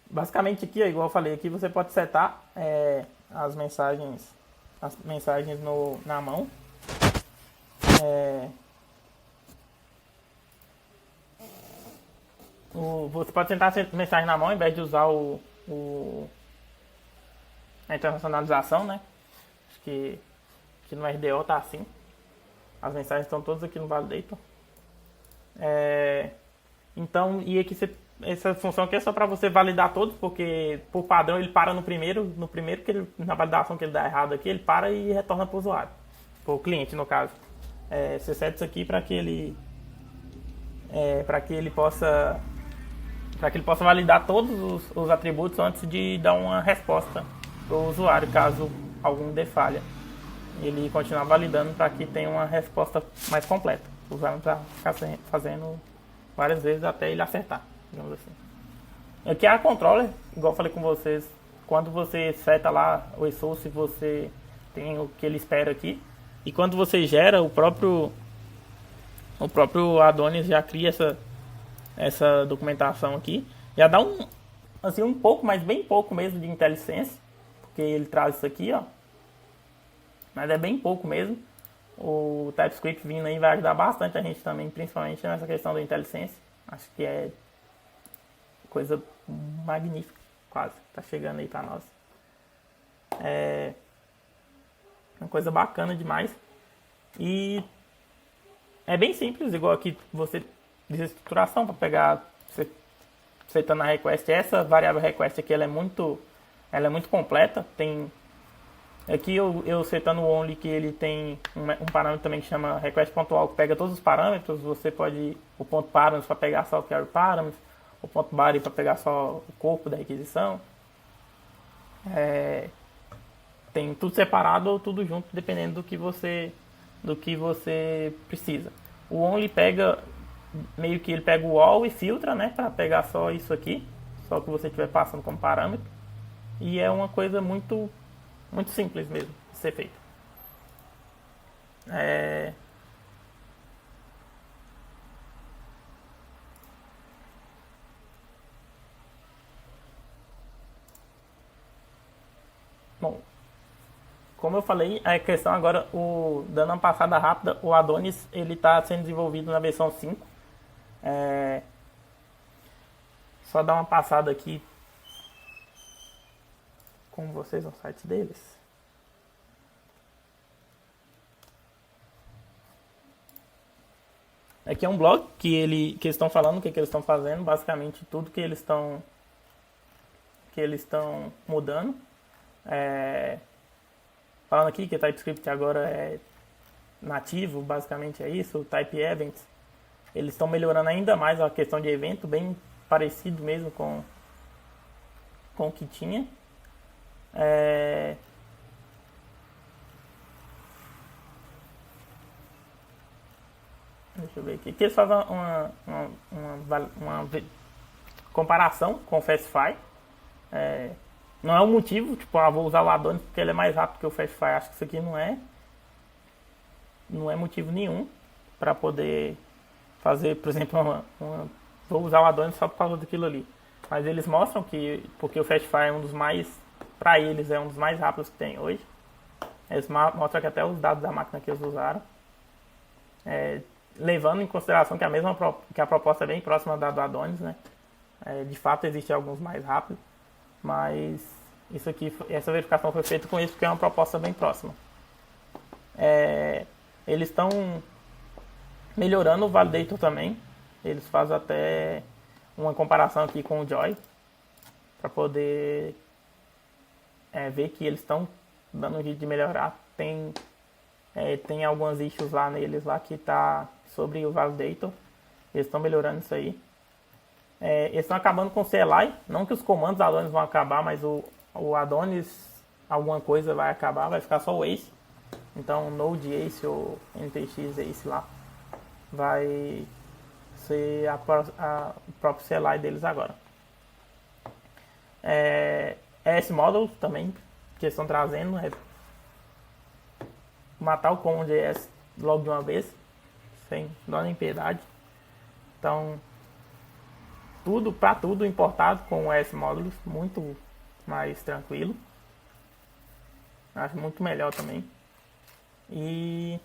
Basicamente aqui, igual eu falei, aqui você pode setar as mensagens na mão. Você pode sentar a mensagem na mão em vez de usar a internacionalização, né? Acho que no RDO tá assim. As mensagens estão todas aqui no Validator. Então, e aqui essa função aqui é só para você validar todos, porque por padrão ele para no primeiro que na validação que ele dá errado aqui, ele para e retorna para o usuário, para o cliente no caso. Você seta isso aqui para que ele possa validar todos os atributos antes de dar uma resposta para o usuário, caso algum dê falha. Ele continuar validando para que tenha uma resposta mais completa. O usuário não para ficar fazendo várias vezes até ele acertar, digamos assim. Aqui é a controller, igual eu falei com vocês, quando você seta lá o source, você tem o que ele espera aqui. E quando você gera, o próprio Adonis já cria essa documentação aqui. Já dá um pouco, mas bem pouco mesmo de IntelliSense, porque ele traz isso aqui, ó. Mas é bem pouco mesmo. O TypeScript vindo aí vai ajudar bastante a gente também, principalmente nessa questão do IntelliSense. Acho que é coisa magnífica, quase. Tá chegando aí pra nós. É uma coisa bacana demais. E é bem simples, igual aqui você diz a estruturação para pegar, você setando a request. Essa variável request aqui ela é muito completa. Tem aqui eu setando o only, que ele tem um parâmetro também que chama request.all, que pega todos os parâmetros. Você pode o ponto parâmetros para pegar só o carry parâmetros, o ponto body para pegar só o corpo da requisição. Tem tudo separado ou tudo junto, dependendo do que você precisa. O only pega meio que ele pega o all e filtra, né, para pegar só isso aqui, só que você estiver passando como parâmetro. E é uma coisa muito simples mesmo de ser feito. Bom, como eu falei, a questão agora, dando uma passada rápida, o Adonis ele está sendo desenvolvido na versão 5. Só dar uma passada aqui com vocês no site deles. Aqui é um blog que eles estão falando, o que eles estão fazendo, basicamente tudo que eles estão mudando. Falando aqui que o TypeScript agora é nativo, basicamente é isso, o Type Events. Eles estão melhorando ainda mais a questão de evento, bem parecido mesmo com o que tinha. Deixa eu ver aqui. Aqui eles fazem uma comparação com o Fastify. Não é um motivo, tipo, vou usar o Adonis porque ele é mais rápido que o Fastify. Acho que isso aqui não é motivo nenhum para poder fazer, por exemplo, vou usar o Adonis só por causa daquilo ali. Mas eles mostram que, porque o Fastify é um dos mais, para eles, é um dos mais rápidos que tem hoje. Eles mostram que até os dados da máquina que eles usaram, levando em consideração que a proposta é bem próxima da do Adonis, né? De fato, existem alguns mais rápidos, mas essa verificação foi feita com isso porque é uma proposta bem próxima. Eles estão melhorando o Validator também. Eles fazem até uma comparação aqui com o Joy, para poder ver que eles estão dando um jeito de melhorar. Tem algumas issues lá neles lá que tá sobre o Validator. Eles estão melhorando isso aí. Eles estão acabando com o CLI. Não que os comandos Adonis vão acabar, mas o Adonis, alguma coisa vai acabar, vai ficar só o Ace. Então Node Ace ou NTX Ace lá vai ser o próprio CLI deles agora. ES Model também, que eles estão trazendo, matar o Common JS logo de uma vez, sem dó nem piedade. Então, tudo importado com o ES Modules, muito mais tranquilo. Acho muito melhor também. E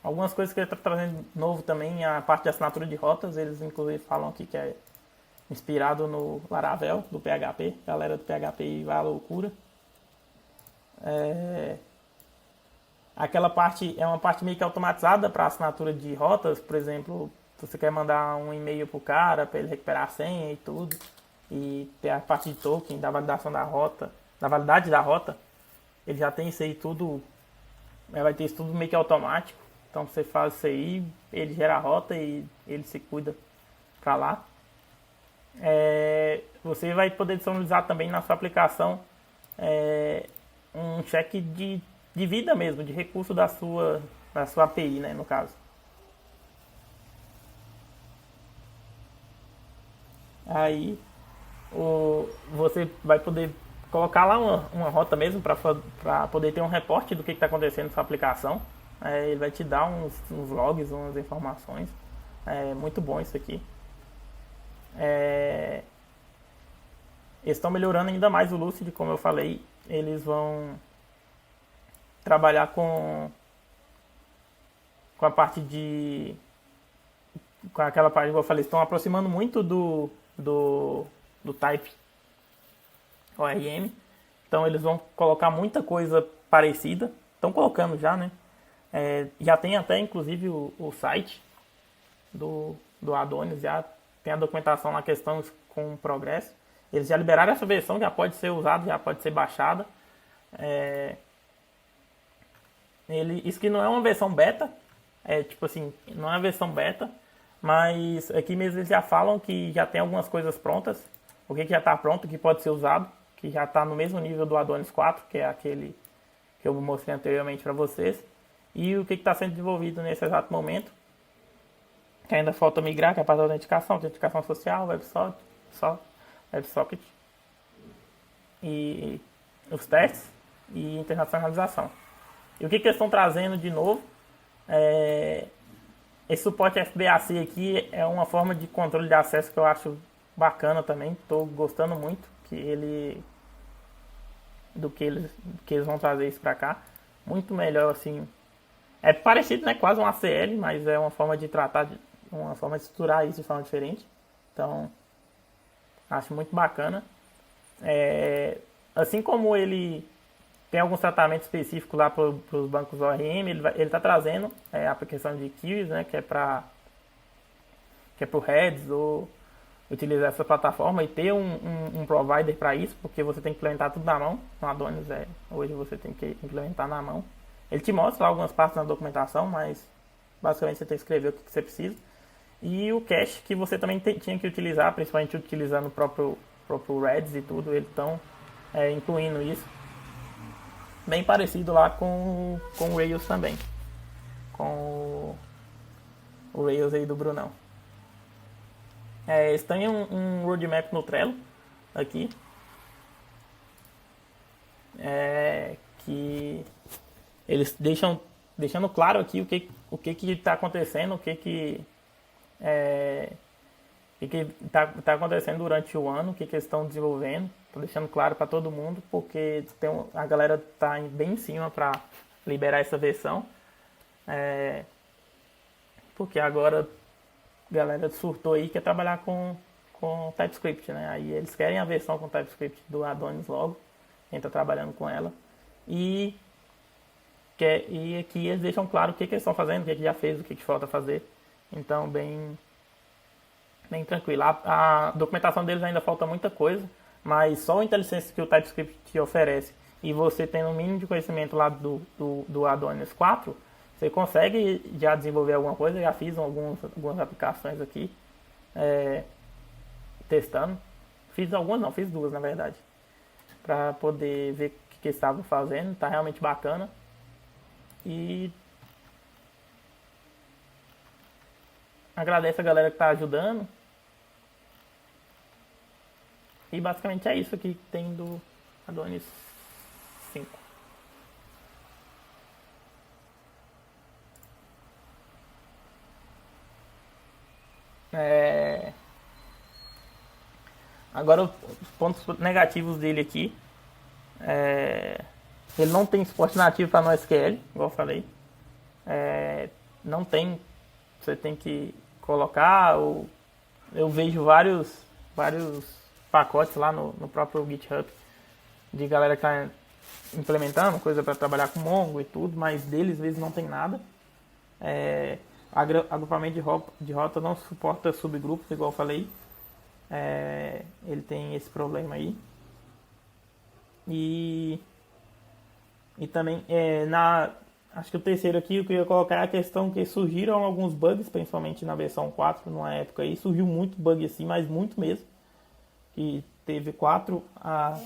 algumas coisas que ele está trazendo novo também, a parte de assinatura de rotas, eles inclusive falam aqui que é inspirado no Laravel, do PHP, galera do PHP vai à loucura. Aquela parte é uma parte meio que automatizada para assinatura de rotas, por exemplo, você quer mandar um e-mail pro cara para ele recuperar a senha e tudo, e ter a parte de token, da validação da rota, da validade da rota, ele já tem isso aí tudo, vai ter isso tudo meio que automático. Então você faz isso aí, ele gera a rota e ele se cuida para lá. Você vai poder disponibilizar também na sua aplicação um cheque de vida mesmo, de recurso da sua API, né, no caso. Aí você vai poder colocar lá uma rota mesmo para poder ter um reporte do que está acontecendo na sua aplicação. Ele vai te dar uns logs, umas informações. É muito bom isso aqui. Eles estão melhorando ainda mais o Lucid, como eu falei. Eles vão trabalhar com a parte de... com aquela parte que eu falei, estão aproximando muito do Type ORM. Então eles vão colocar muita coisa parecida. Estão colocando já, né? Já tem até inclusive o site do Adonis, já tem a documentação na questão com o progresso. Eles já liberaram essa versão, já pode ser usada, já pode ser baixada. Isso que não é uma versão beta, tipo assim, não é uma versão beta, mas aqui mesmo eles já falam que já tem algumas coisas prontas, o que já está pronto, que pode ser usado, que já está no mesmo nível do Adonis 4, que é aquele que eu mostrei anteriormente para vocês, e o que está sendo desenvolvido nesse exato momento, que ainda falta migrar, que é a parte da autenticação social, WebSocket, e os testes e internacionalização. E o que eles estão trazendo de novo? Esse suporte FBAC aqui é uma forma de controle de acesso que eu acho bacana também. Estou gostando muito do que eles vão trazer isso para cá. Muito melhor assim. É parecido, né? Quase um ACL, mas é uma forma de tratar, uma forma de estruturar isso de forma diferente. Então, acho muito bacana. Assim como ele tem alguns tratamentos específicos lá para os bancos ORM, ele está trazendo a aplicação de keys, né, que é para o Redis, ou utilizar essa plataforma e ter um provider para isso, porque você tem que implementar tudo na mão. No Adonis, hoje você tem que implementar na mão. Ele te mostra lá algumas partes na documentação, mas basicamente você tem que escrever o que você precisa. E o cache que você também tinha que utilizar, principalmente utilizando o próprio Redis e tudo, eles estão incluindo isso. Bem parecido lá com o Rails também. Com o Rails aí do Brunão. Eles têm um roadmap no Trello aqui. Que eles deixando claro aqui o que está acontecendo, o que está acontecendo durante o ano, o que eles estão desenvolvendo. Estou deixando claro para todo mundo, porque a galera está bem em cima para liberar essa versão. Porque agora a galera surtou aí, quer trabalhar com TypeScript, né? Aí eles querem a versão com TypeScript do Adonis logo. Quem está trabalhando com ela. E e aqui eles deixam claro o que eles estão fazendo, o que já fez, o que falta fazer. Então, bem tranquilo. A documentação deles ainda falta muita coisa, mas só o IntelliSense que o TypeScript te oferece e você tendo um mínimo de conhecimento lá do Adonis 4, você consegue já desenvolver alguma coisa. Já fiz algumas aplicações aqui, testando. Fiz algumas, não, fiz duas na verdade, para poder ver o que eles estavam fazendo. Tá realmente bacana. E agradeço a galera que tá ajudando. E basicamente é isso aqui que tem do Adonis 5. Agora os pontos negativos dele aqui. Ele não tem suporte nativo para NoSQL, igual eu falei. Não tem. Você tem que colocar. Eu vejo vários pacotes lá no próprio GitHub de galera que está implementando coisa para trabalhar com Mongo e tudo, mas deles às vezes não tem nada. Agrupamento de rota não suporta subgrupos, igual eu falei. Ele tem esse problema aí. E também acho que o terceiro aqui eu queria colocar é a questão que surgiram alguns bugs, principalmente na versão 4, numa época aí, surgiu muito bug assim, mas muito mesmo. Que teve 4 a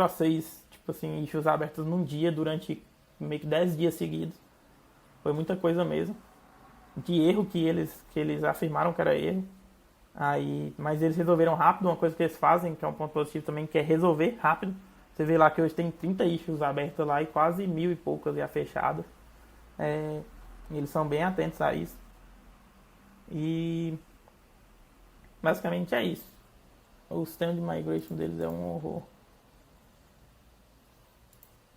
6, tipo assim, issues abertos num dia durante meio que 10 dias seguidos. Foi muita coisa mesmo. De erro que eles afirmaram que era erro. Mas eles resolveram rápido. Uma coisa que eles fazem, que é um ponto positivo também, que é resolver rápido. Você vê lá que hoje tem 30 issues abertas lá e quase 1000 e poucas já fechadas. Eles são bem atentos a isso. E basicamente é isso. O sistema de migration deles é um horror.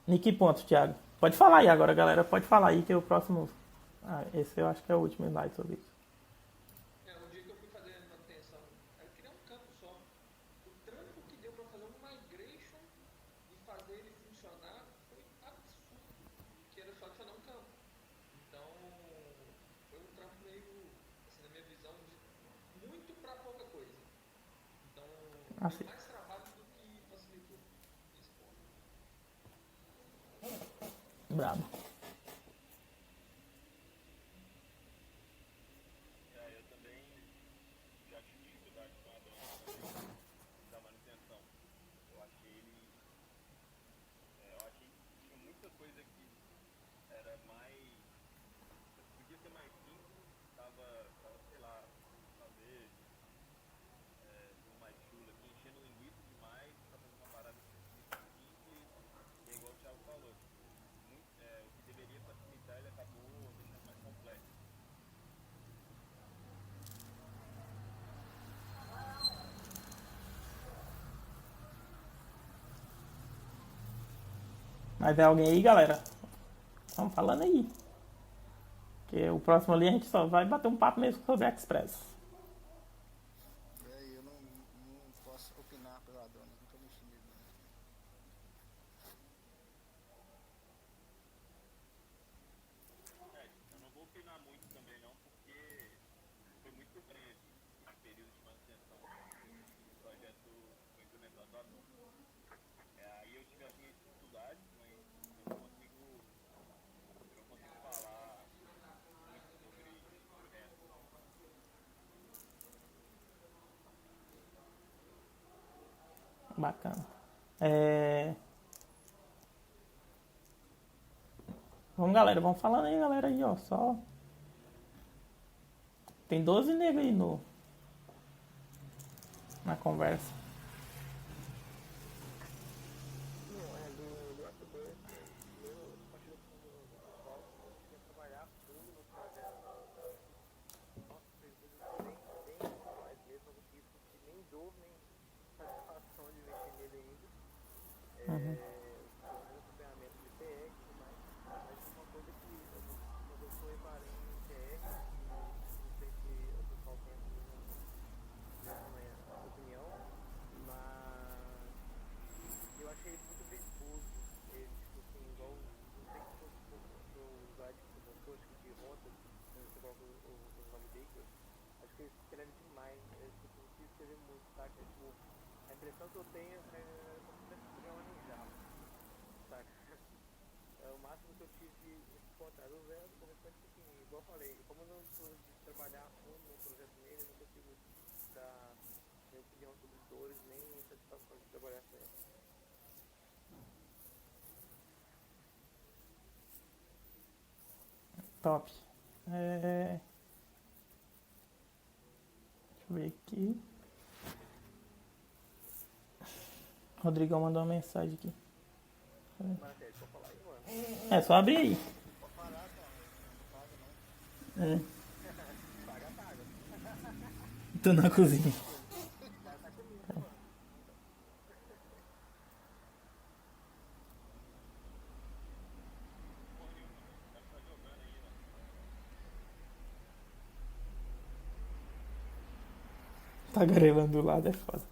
Em que ponto, Thiago? Pode falar aí agora, galera. Pode falar aí que é o próximo. Esse eu acho que é o último slide sobre isso. Um dia que eu fui fazer manutenção, eu queria um campo só. O trampo que deu para fazer um migration e fazer ele funcionar foi absurdo. Que era só adicionar um campo. Então, foi um trampo meio, assim, na minha visão, de muito para pouca coisa. Então, Assim. mais trabalho do que facilitou esse ponto. Brabo. Eu também já tive dificuldade com a dona da manutenção. Eu achei que tinha muita coisa que era mais. Podia ser mais simples, sei lá, talvez mais chula aqui, enchendo linguiça demais pra fazer uma parada simples, e é igual o Thiago falou. O que deveria facilitar ele acabou deixando mais complexo. Mas é alguém aí, galera? Vamos falando aí. Porque o próximo ali a gente só vai bater um papo mesmo sobre a Express. Eu não posso opinar pela dona, não tô mexendo nele. Eu não vou opinar muito também não, porque foi muito surpreendente esse período de manutenção do projeto foi implementado lá. Aí eu tive as minhas dificuldades, mas eu não consigo falar muito sobre o resto. Bacana. Vamos, galera. Vamos falando aí, galera. Aí, ó. Só. Tem 12 negros aí na conversa. Do Afterburst, eu continuo com o Paulo, eu trabalhar fundo no projeto. Nossa, fez bem demais mesmo, eu não tive nem dor, nem satisfação de mexer nele ainda. Fazendo acompanhamento de TR e tudo mais. Mas uma coisa que quando eu fui reparei em TR, e não sei se o pessoal tem a mesma opinião, achei ele muito verboso. Ele, tipo assim, igual. Não sei se for usar tipo, como acho que de rota, quando você coloca os validators. Acho que ele escreve demais. Tipo, não precisa escrever muito, saca? Tipo, a impressão que eu tenho é como se estivesse programando em Java, saca? É o máximo que eu tive esse contato. O zero começou tipo assim, igual eu falei, como eu não sou de trabalhar a fundo no projeto nele, eu não consigo dar minha opinião sobre as dores, nem satisfação de trabalhar com ele. Top. Deixa eu ver aqui. Rodrigão mandou uma mensagem aqui. Maracete, pode falar aí, mano. É só abrir aí. Pode parar, cara. Não paga, não. É, Paga. tô na cozinha. O cara tá comigo, mano. Tá garelando do lado, é foda.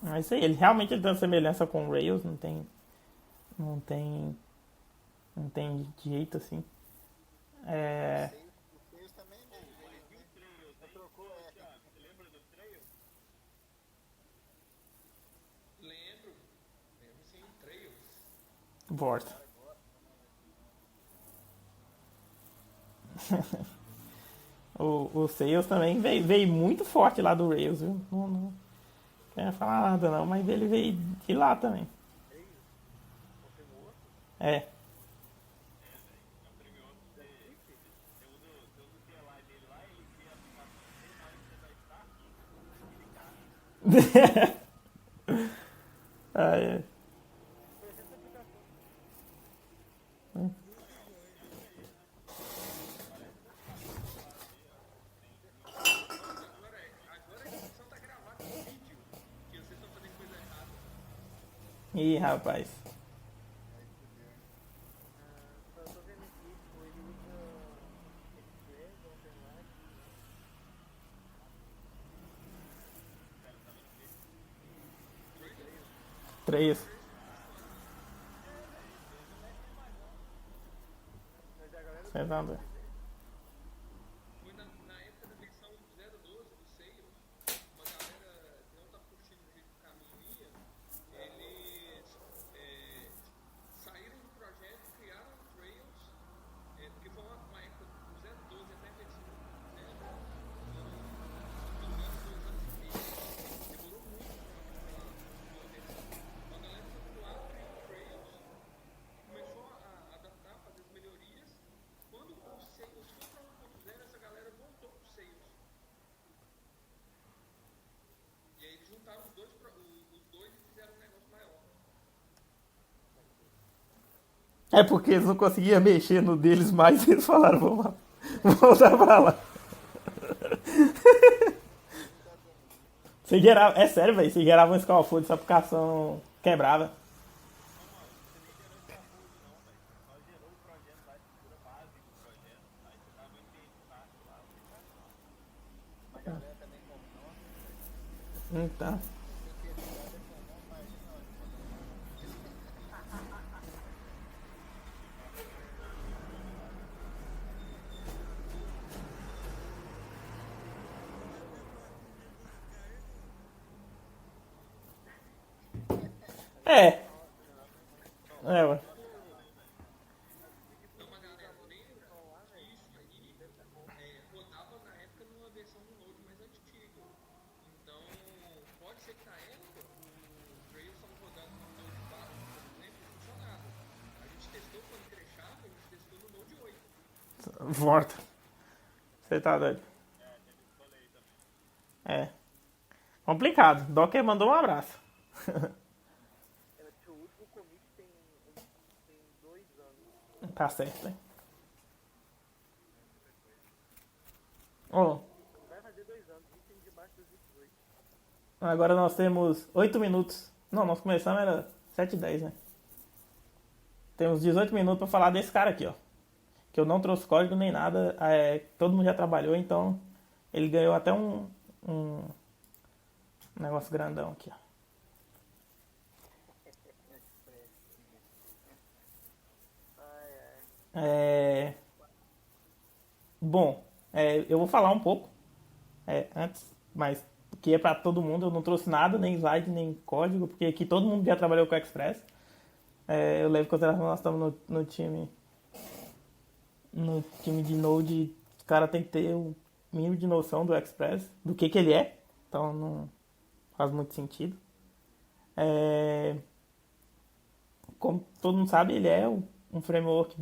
Mas isso aí, ele realmente tem uma semelhança com o Rails, não tem. Não tem. Não tem jeito assim. É. O Sales também, né? Ele trocou, Thiago, você lembra do Trail? Lembro sim, Trails. Volta. O Sales também veio muito forte lá do Rails, viu? Não quero falar nada não, mas ele veio de lá também. confirmou. É. É um trem outro. Você usa o CLI dele lá, ele cria a aplicação dele, na hora que você vai start, ele cai. Ah, é. Agora a discussão tá gravada no vídeo, que vocês estão fazendo coisa errada. Ih, rapaz. Eu tô vendo aqui, tipo, ele usa Express, OpenLine. 3. Mas a galera Você tá doido. Foi na época da versão 0.12 do Sales, uma galera que não tá curtindo o jeito que o caminho ia, eles saíram do projeto, criaram o Trails, porque foi uma época do 0.12 até a versão 0, foram, se não me engano, 2 anos e meio. Demorou muito pra uma versão. Então a galera foi pro lado, criou o Trails, começou a adaptar, fazer as melhorias. Quando o Sales foi para 1.0, essa galera voltou pro Sales. E aí eles juntaram os dois e fizeram um negócio maior. É porque eles não conseguiam mexer no deles mais e eles falaram, vamos lá. Voltar pra lá. Você gerava, é sério, velho, você gerava um scaffold, essa aplicação quebrava. Nós gerou o projeto lá, a estrutura básica do projeto. Aí você tava em start lá, você tá. a galera também comprou. Então. Sem querer, a galera comprou, imagina, ó. É. É, ué. Então, uma galera, lembra disso aí, rodava na época numa versão do Node mais antiga. Então, pode ser que na época o Trails estava rodando no Node 4, por exemplo, e funcionava. A gente testou quando crashava, a gente testou no Node 8. Volta. Você tá doido. É. Complicado. Docker mandou um abraço. O último commit tem 2 anos. Tá certo, hein? Ó, Vai fazer 2 anos, item de baixo dos 18. agora nós temos 8 minutos. Não, nós começamos era 7h10, né? Temos 18 minutos pra falar desse cara aqui, ó. Que eu não trouxe código nem nada. Todo mundo já trabalhou, então ele ganhou até um negócio grandão aqui, ó. É, bom, eu vou falar um pouco antes, mas que é para todo mundo. Eu não trouxe nada, nem slide, nem código, porque aqui todo mundo já trabalhou com o Express. Eu levo em consideração que nós estamos no time de Node. O cara tem que ter o mínimo de noção do Express, do que ele é. Então não faz muito sentido. É, como todo mundo sabe, ele é um framework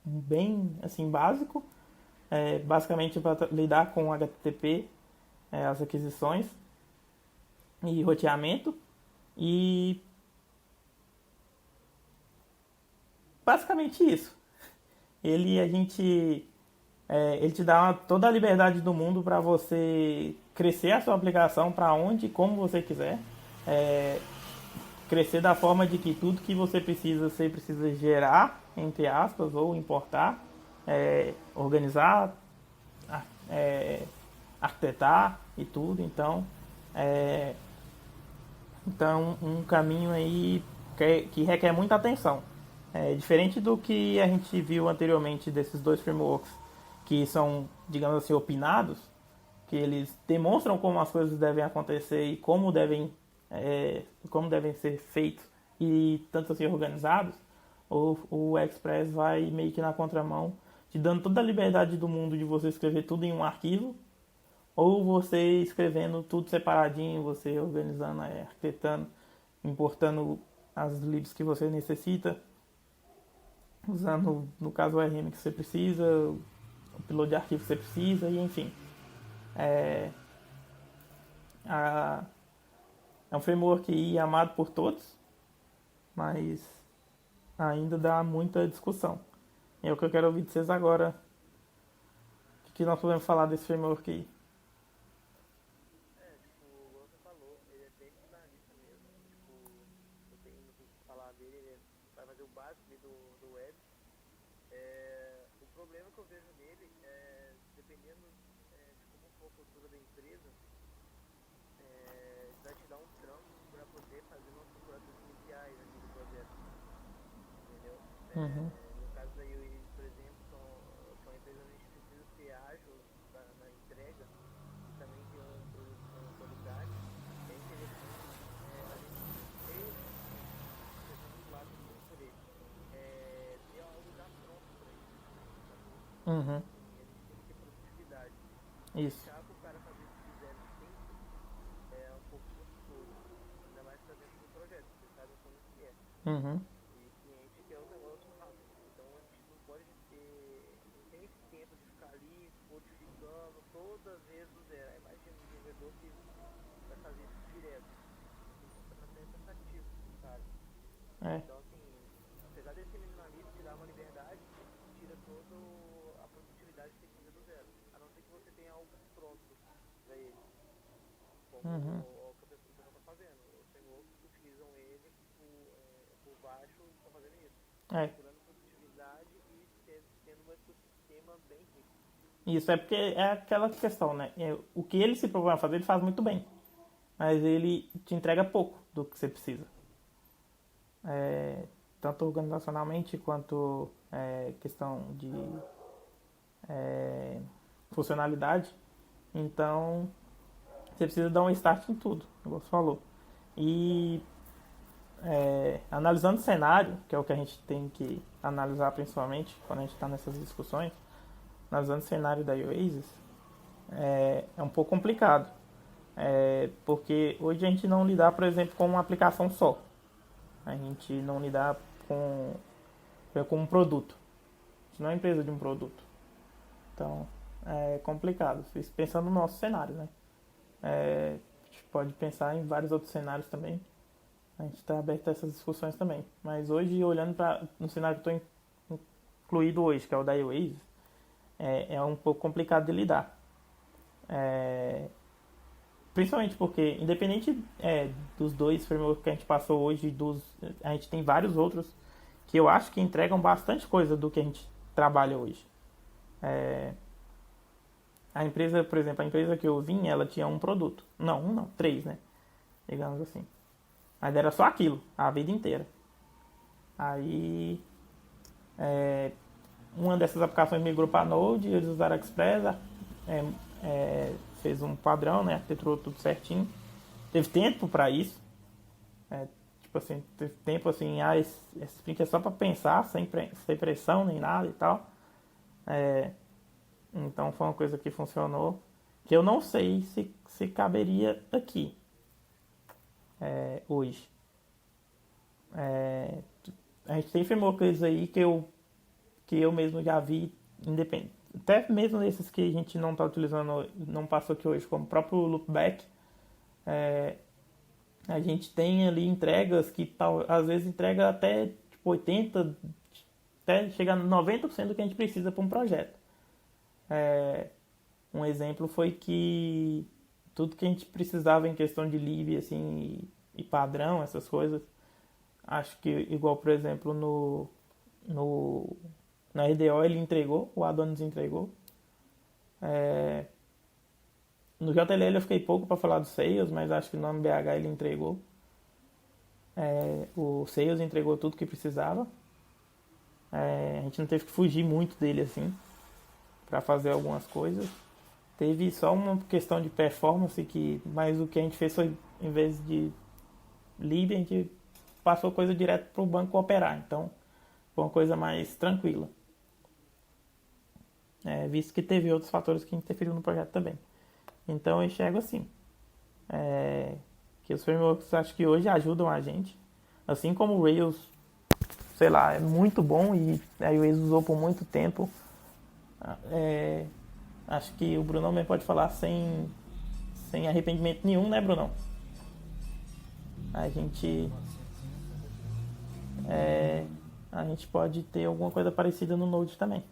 bem assim básico, basicamente para lidar com HTTP, as aquisições e roteamento, e basicamente isso. Ele te dá toda a liberdade do mundo para você crescer a sua aplicação para onde e como você quiser. Crescer da forma de que tudo que você precisa gerar, entre aspas, ou importar, organizar, arquitetar e tudo. Então um caminho aí que requer muita atenção. Diferente do que a gente viu anteriormente desses dois frameworks, que são, digamos assim, opinados, que eles demonstram como as coisas devem acontecer e como devem ser feitos e tanto assim organizados. O Express vai meio que na contramão, te dando toda a liberdade do mundo de você escrever tudo em um arquivo, ou você escrevendo tudo separadinho, você organizando, arquitetando, importando as libs que você necessita, usando, no caso, o RM que você precisa, o upload de arquivo que você precisa, e enfim. É, a, é um framework amado por todos, mas ainda dá muita discussão. É o que eu quero ouvir de vocês agora. O que nós podemos falar desse framework aí? Igual você falou, ele é bem minimalista mesmo. Não tem muito o que falar dele, ele vai fazer o básico ali do web. O problema que eu vejo nele é, dependendo de como for a postura da empresa, vai te dar um trampo para poder fazer umas configurações iniciais ali do projeto, entendeu? Uhum. No caso da UX, por exemplo, são empresas onde a gente precisa ser ágil na entrega e também ter um produto com qualidade. É interessante a gente ter, pensando do lado por ele, ter algo já pronto para isso. Uhum. A gente tem que ter produtividade. Isso. Deixar para o cara fazer isso de zero sempre é um pouco custoso, ainda mais para dentro do projeto, vocês sabem como que é. Uhum. E cliente quer o negócio rápido, então a gente não pode não tem esse tempo de ficar ali modificando todas as vezes do zero. Aí imagina um desenvolvedor que vai fazer isso direto, isso está sendo cansativo, cara. É. Então assim, apesar desse minimalismo de dar uma liberdade, tira toda a produtividade que tem que fazer do zero, a não ser que você tenha algo pronto para ele, como Uhum. o que a pessoa está fazendo. Os frameworks que utilizam ele por baixo estão fazendo isso, É. procurando produtividade e tendo um ecossistema bem rico. Isso é porque é aquela questão, né? O que ele se propõe a fazer, ele faz muito bem. Mas ele te entrega pouco do que você precisa. Tanto organizacionalmente quanto questão de funcionalidade. Então, você precisa dar um start em tudo, como você falou. E analisando o cenário, que é o que a gente tem que analisar principalmente quando a gente está nessas discussões, analisando o cenário da Oasis, é um pouco complicado. Porque hoje a gente não lidar, por exemplo, com uma aplicação só. A gente não lidar com um produto. A gente não é empresa de um produto. Então, é complicado. Pensando no nosso cenário, né? A gente pode pensar em vários outros cenários também. A gente está aberto a essas discussões também. Mas hoje, olhando no cenário que estou incluído hoje, que é o da Oasis, é um pouco complicado de lidar. Principalmente porque, independente dos dois frameworks que a gente passou hoje, a gente tem vários outros que eu acho que entregam bastante coisa do que a gente trabalha hoje. A empresa, por exemplo, a empresa que eu vim, ela tinha um produto. Não, três, né? Digamos assim. Mas era só aquilo, a vida inteira. Aí, uma dessas aplicações migrou para Node, eles usaram Express, fez um padrão, né, arquiteturou tudo certinho. Teve tempo para isso. Tipo assim, teve tempo assim, esse sprint é só para pensar, sem pressão nem nada e tal. Então foi uma coisa que funcionou, que eu não sei se caberia aqui hoje. A gente tem frameworks aí que eu mesmo já vi, independente. Até mesmo esses que a gente não está utilizando, não passou aqui hoje, como o próprio Loopback, a gente tem ali entregas que às vezes entrega até tipo 80%, até chegar a 90% do que a gente precisa para um projeto. Um exemplo foi que tudo que a gente precisava em questão de lib assim, e padrão, essas coisas, acho que igual, por exemplo, na RDO ele entregou, o Adonis entregou. No JLL eu fiquei pouco para falar do Sales, mas acho que no MBH ele entregou. O Sales entregou tudo que precisava. A gente não teve que fugir muito dele assim para fazer algumas coisas. Teve só uma questão de performance, mas o que a gente fez foi, em vez de lib, a gente passou coisa direto para o banco operar. Então foi uma coisa mais tranquila. Visto que teve outros fatores que interferiram no projeto também. Então eu enxergo assim, que os frameworks acho que hoje ajudam a gente, assim como o Rails, sei lá, é muito bom e a Rails usou por muito tempo. Acho que o Brunão também pode falar sem arrependimento nenhum, né, Brunão? A gente pode ter alguma coisa parecida no Node também.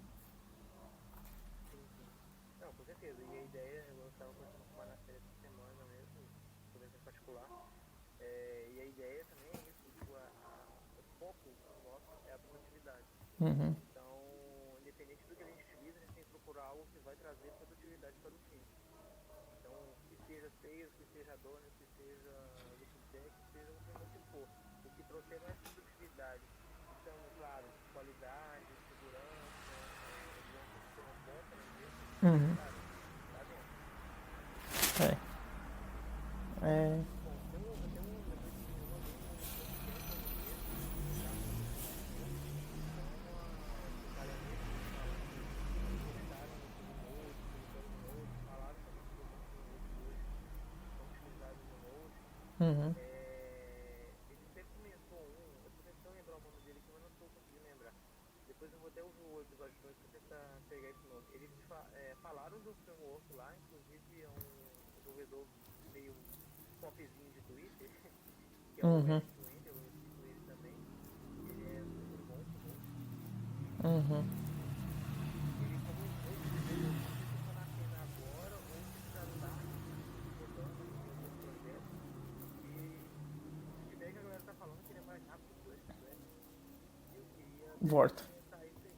Não, com certeza. E a ideia, eu estava conversando com uma na série essa semana mesmo, sobre isso em particular. E a ideia também é isso, tipo, o foco nosso é a produtividade. Então, independente do que a gente utiliza, a gente tem que procurar algo que vai trazer produtividade para o time. Então, que seja Sales, que seja Adonis, que seja Loopback, que seja o framework que for. O que trouxer mais produtividade. Então, claro, qualidade, segurança, um sistema bom para a empresa, cara, tá dentro. Bom, eu tenho depois eu mandei um link para vocês, tá? São detalhamentos que falam que gostaram do Node, utilizando o Node, falaram também que os frameworks hoje são utilizados no Node. Ele até comentou eu tô tentando lembrar o nome dele aqui, mas não estou conseguindo lembrar. Depois eu vou até ouvir o episódio 2 para tentar pegar esse nome. Eles falaram do framework lá, inclusive é um desenvolvedor meio popzinho de Twitter, que é o Red Twitter, eu sigo ele também. Ele é super bom com Node. Ele comentou que o framework não sei se está nascendo agora ou se já está rodando em alguns projetos. E o feedback que a galera tá falando que ele é mais rápido que o Express. Eu queria Volta. comentar isso aí,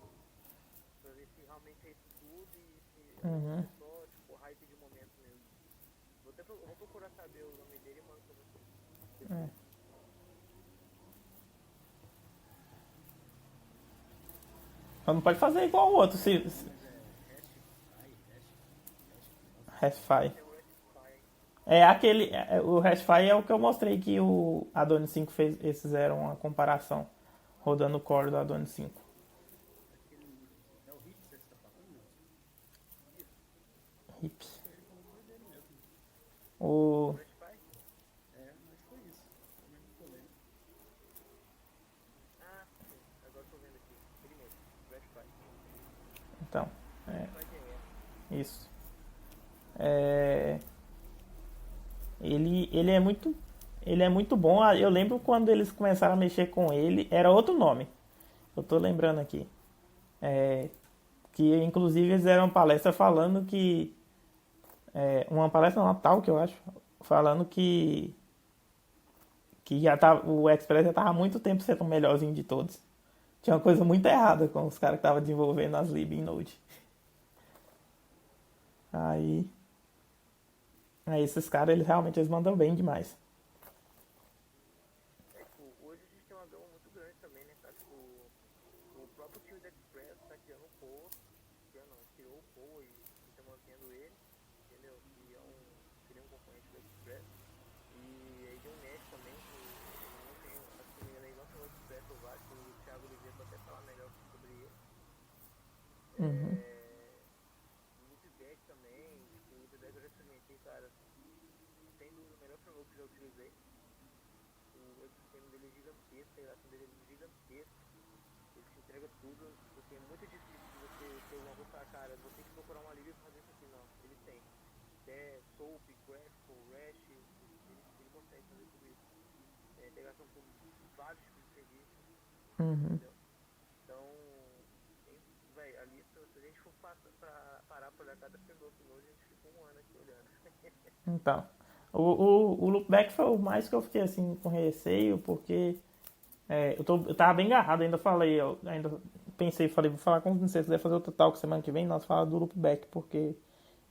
pra ver se realmente é isso tudo e se é só, tipo, hype de momento mesmo. Vou procurar saber o nome dele e mando pra vocês. Mas não pode fazer igual o outro, Hashify. O Hashify é o que eu mostrei que o Adonis 5 fez, eles fizeram uma comparação rodando o core do Adonis 5. É o Hits que você está falando? Hips. O Mas foi isso. Também não tô lendo. Ah, sim, agora tô vendo aqui. Ele mesmo, Flashfire. então, Flashfire isso. Ele é muito bom. Eu lembro quando eles começaram a mexer com ele, era outro nome. Eu tô lembrando aqui. Que inclusive eles deram uma palestra falando que uma palestra no Natal, que eu acho, falando que já o Express já estava há muito tempo sendo o melhorzinho de todos. Tinha uma coisa muito errada com os caras que estavam desenvolvendo as lib em Node. Aí esses caras, eles mandam bem demais. Tipo, hoje a gente tem uma gama muito grande também, né, cara? Tipo, O próprio time da Express tá criando o Poa, tirou o Poa e tá mantendo ele, entendeu? Que seria um concorrente da Express. E aí tem o Nash também, que eu não tenho, acho que ele não tem o Express ou Vasco, o Thiago Oliveira pode até falar melhor sobre ele. Uhum. O Loopback também, o Loopback eu já experimentei, cara, sem dúvida o melhor framework que eu já utilizei. O ecossistema dele é gigantesco, a integração dele é gigantesca. Ele te entrega tudo, porque é muito difícil de você ter alguma coisa pra cara, você tem que procurar uma liga e fazer isso aqui, não. Ele tem. Até Soap, Graphical, Rash, ele consegue fazer tudo isso. Integração com vários tipos de serviços, Uhum. entendeu? Então, velho, a lista, se a gente for parar pra olhar cada framework novo, a gente fica um ano aqui olhando. Então, o loopback foi o mais que eu fiquei assim com receio, porque eu tava bem agarrado, ainda pensei, falei, vou falar com você, se quiser fazer outro talk semana que vem, nós falamos do loopback, porque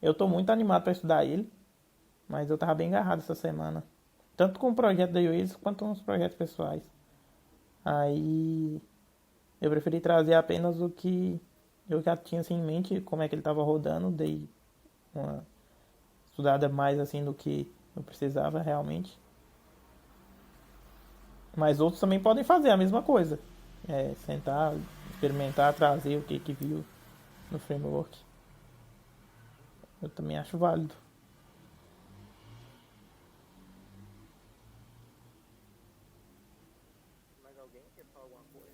eu tô muito animado para estudar ele, mas eu tava bem agarrado essa semana, tanto com o projeto da UIS quanto com os projetos pessoais. Aí eu preferi trazer apenas o que eu já tinha assim em mente, como é que ele tava rodando, dei uma estudada mais assim do que eu precisava realmente. Mas outros também podem fazer a mesma coisa. Sentar, experimentar, trazer o que viu no framework. Eu também acho válido. Mais alguém quer falar alguma coisa?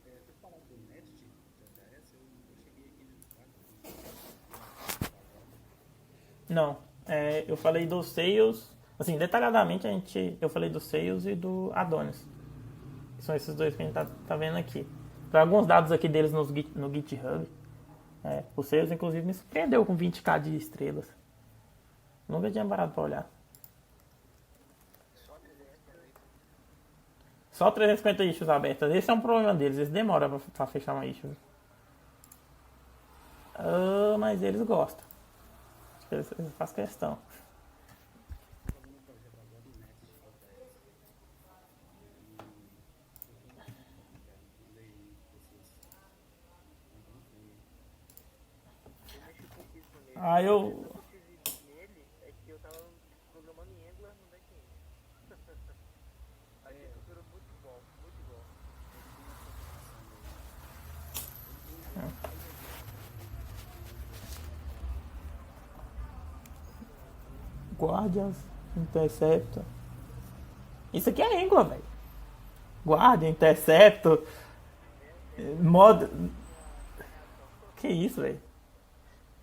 Vocês falaram do Nest, JS, eu cheguei aqui no Não, eu falei dos Sales, assim, detalhadamente eu falei dos Sales e do Adonis. São esses dois que a gente tá vendo aqui. Tem alguns dados aqui deles no GitHub. O Sales, inclusive, me surpreendeu com 20k de estrelas. Nunca tinha parado pra olhar. Só 350 issues abertas. Esse é um problema deles. Eles demoram pra fechar uma issue. Mas eles gostam. Acho que eles fazem questão. Eu Eu fiz nele é que eu tava programando em Angular no back-end. Aí estrutura muito bom, muito bom. Guardians, Interceptor. Isso aqui é Angular, velho. Guardian, Interceptor. Modo. Que isso, velho.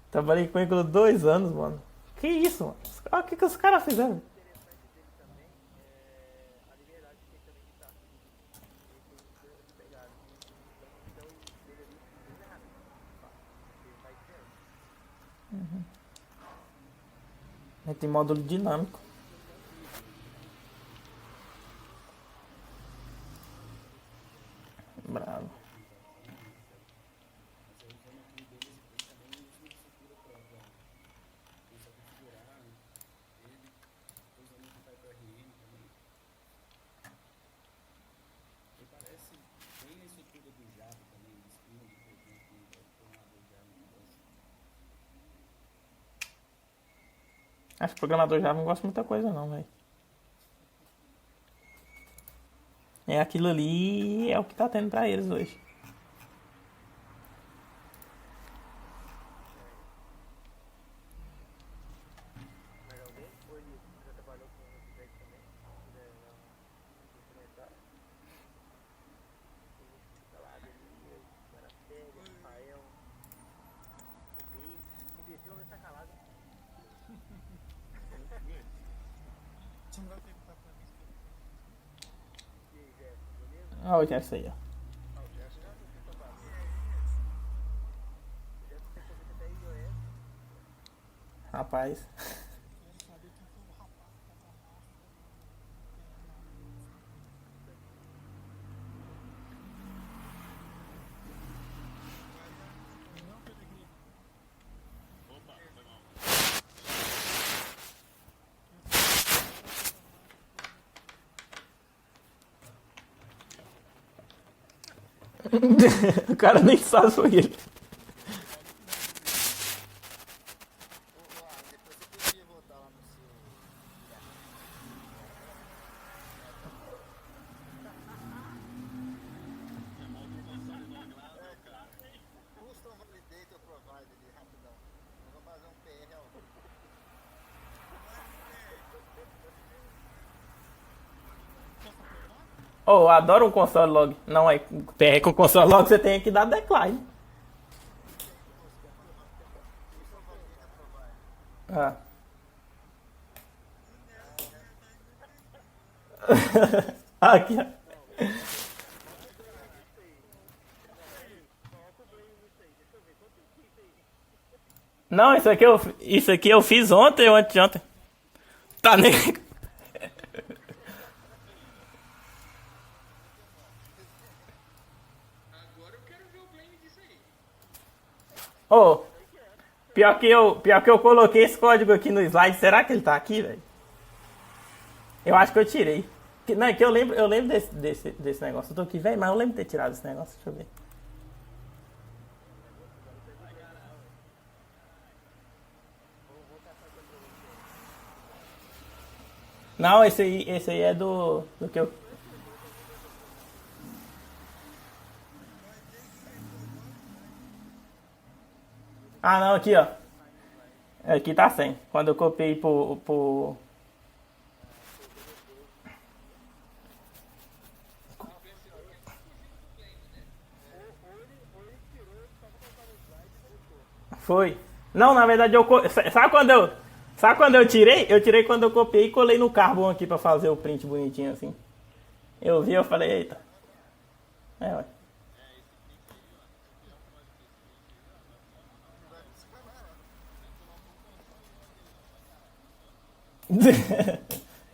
Trabalhei com Angular 2 anos, mano. Que isso, mano. Olha o que os caras fizeram. O interessante dele também é a liberdade que ele também tá. Ele tem essa pegada. Então, dele ali, ele é rápido. Ele vai sendo. Tem módulo dinâmico. Bravo. Acho que programador Java não gosta de muita coisa não, velho. Aquilo ali é o que tá tendo pra eles hoje. Mais alguém? Ou ele já trabalhou com o feedback também? Se quiser dar um comentário. Tem gente que fica lá, Delias, Maraceli, Rafael, imbecil vai estar calado. Você não vai perguntar pra mim? E aí, Jéssica, beleza? Olha essa aí, ó. Ah, o Jéssica já não fica fácil. O Jéssica tem coisa até iOS. Rapaz. Quero saber quem foi o rapaz que tá pra baixo. Não, Pedro, Opa, foi mal. O cara nem sabe foi ele. Ô, Alan, depois você podia voltar lá no seu. Custom Validator Provider ali, rapidão. Eu vou fazer um PR ao vivo. Oh, eu adoro um console log. Não, é PR com console log você tem que dar decline. Custom Validator Provider. Ah. Aqui, ó. Não, isso aqui eu fiz ontem ou antes de ontem. Tá nem. Agora eu quero ver o blame disso aí. Oh, pior que eu coloquei esse código aqui no slide. Será que ele tá aqui, velho? Eu acho que eu tirei. Não, é que eu lembro desse negócio. Eu tô aqui, velho, mas eu lembro de ter tirado esse negócio. Deixa eu ver. Não, esse aí é do que eu. Ah, não, aqui, ó. Aqui tá 100. Quando eu copiei pro. Foi. Não, na verdade Sabe quando eu tirei? Eu tirei quando eu copiei e colei no Carbon aqui pra fazer o print bonitinho assim. Eu vi, eu falei, eita. É, ué.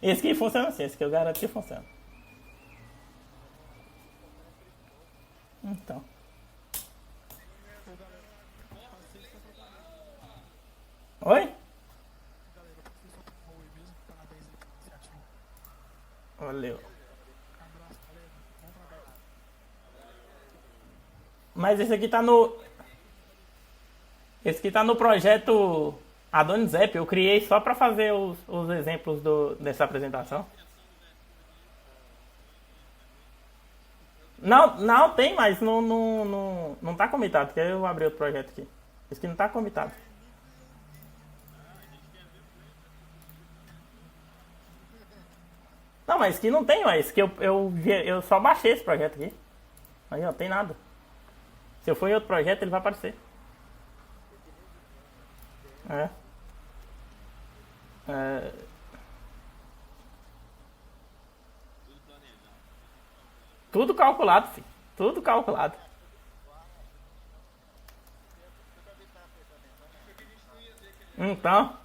Esse aqui funciona assim, esse que eu garanto que funciona. Então. Oi? Galera, vocês só tomou oi mesmo. Parabéns aí pela iniciativa. Valeu. Abraço, galera. Bom trabalho. Mas esse aqui tá no. Esse aqui tá no projeto Adonis App. Eu criei só pra fazer os exemplos dessa apresentação. Não, não tem, mas não tá comitado, porque eu abri outro projeto aqui. Esse aqui não tá comitado. Não, mas esse aqui não tem, mas esse que eu só baixei esse projeto aqui. Aí, ó, tem nada. Se eu for em outro projeto, ele vai aparecer. É. É. Tudo calculado, filho. Tudo calculado. Então,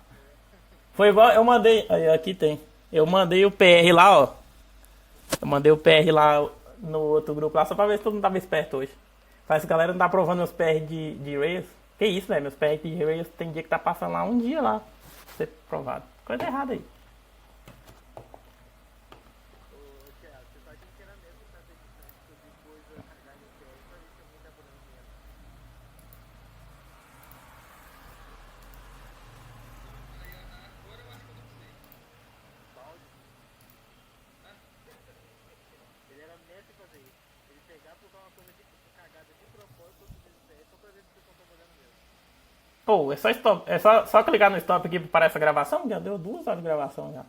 foi igual, eu mandei, aí, aqui tem. Eu mandei o PR lá, ó. Eu mandei o PR lá no outro grupo lá, só pra ver se todo mundo tava esperto hoje. Faz que a galera não tá aprovando meus PR de Rails. Que isso, velho? Meus PR de Rails tem dia que tá passando lá um dia lá. Pra ser provado. Coisa errada aí. Ô, Thiago, você tá achando que era mesmo fazer isso, né? Subir coisa, carregar no PR pra ver se alguém tá falando mesmo. Agora eu acho que eu não sei. Balde. Ele era mestre em fazer isso. Ele pegar, colocar uma coisa de cagada de propósito, subir no PR só pra ver se vocês estão trabalhando mesmo. Pô, é só clicar no stop aqui para essa gravação. Já deu 2 horas de gravação já.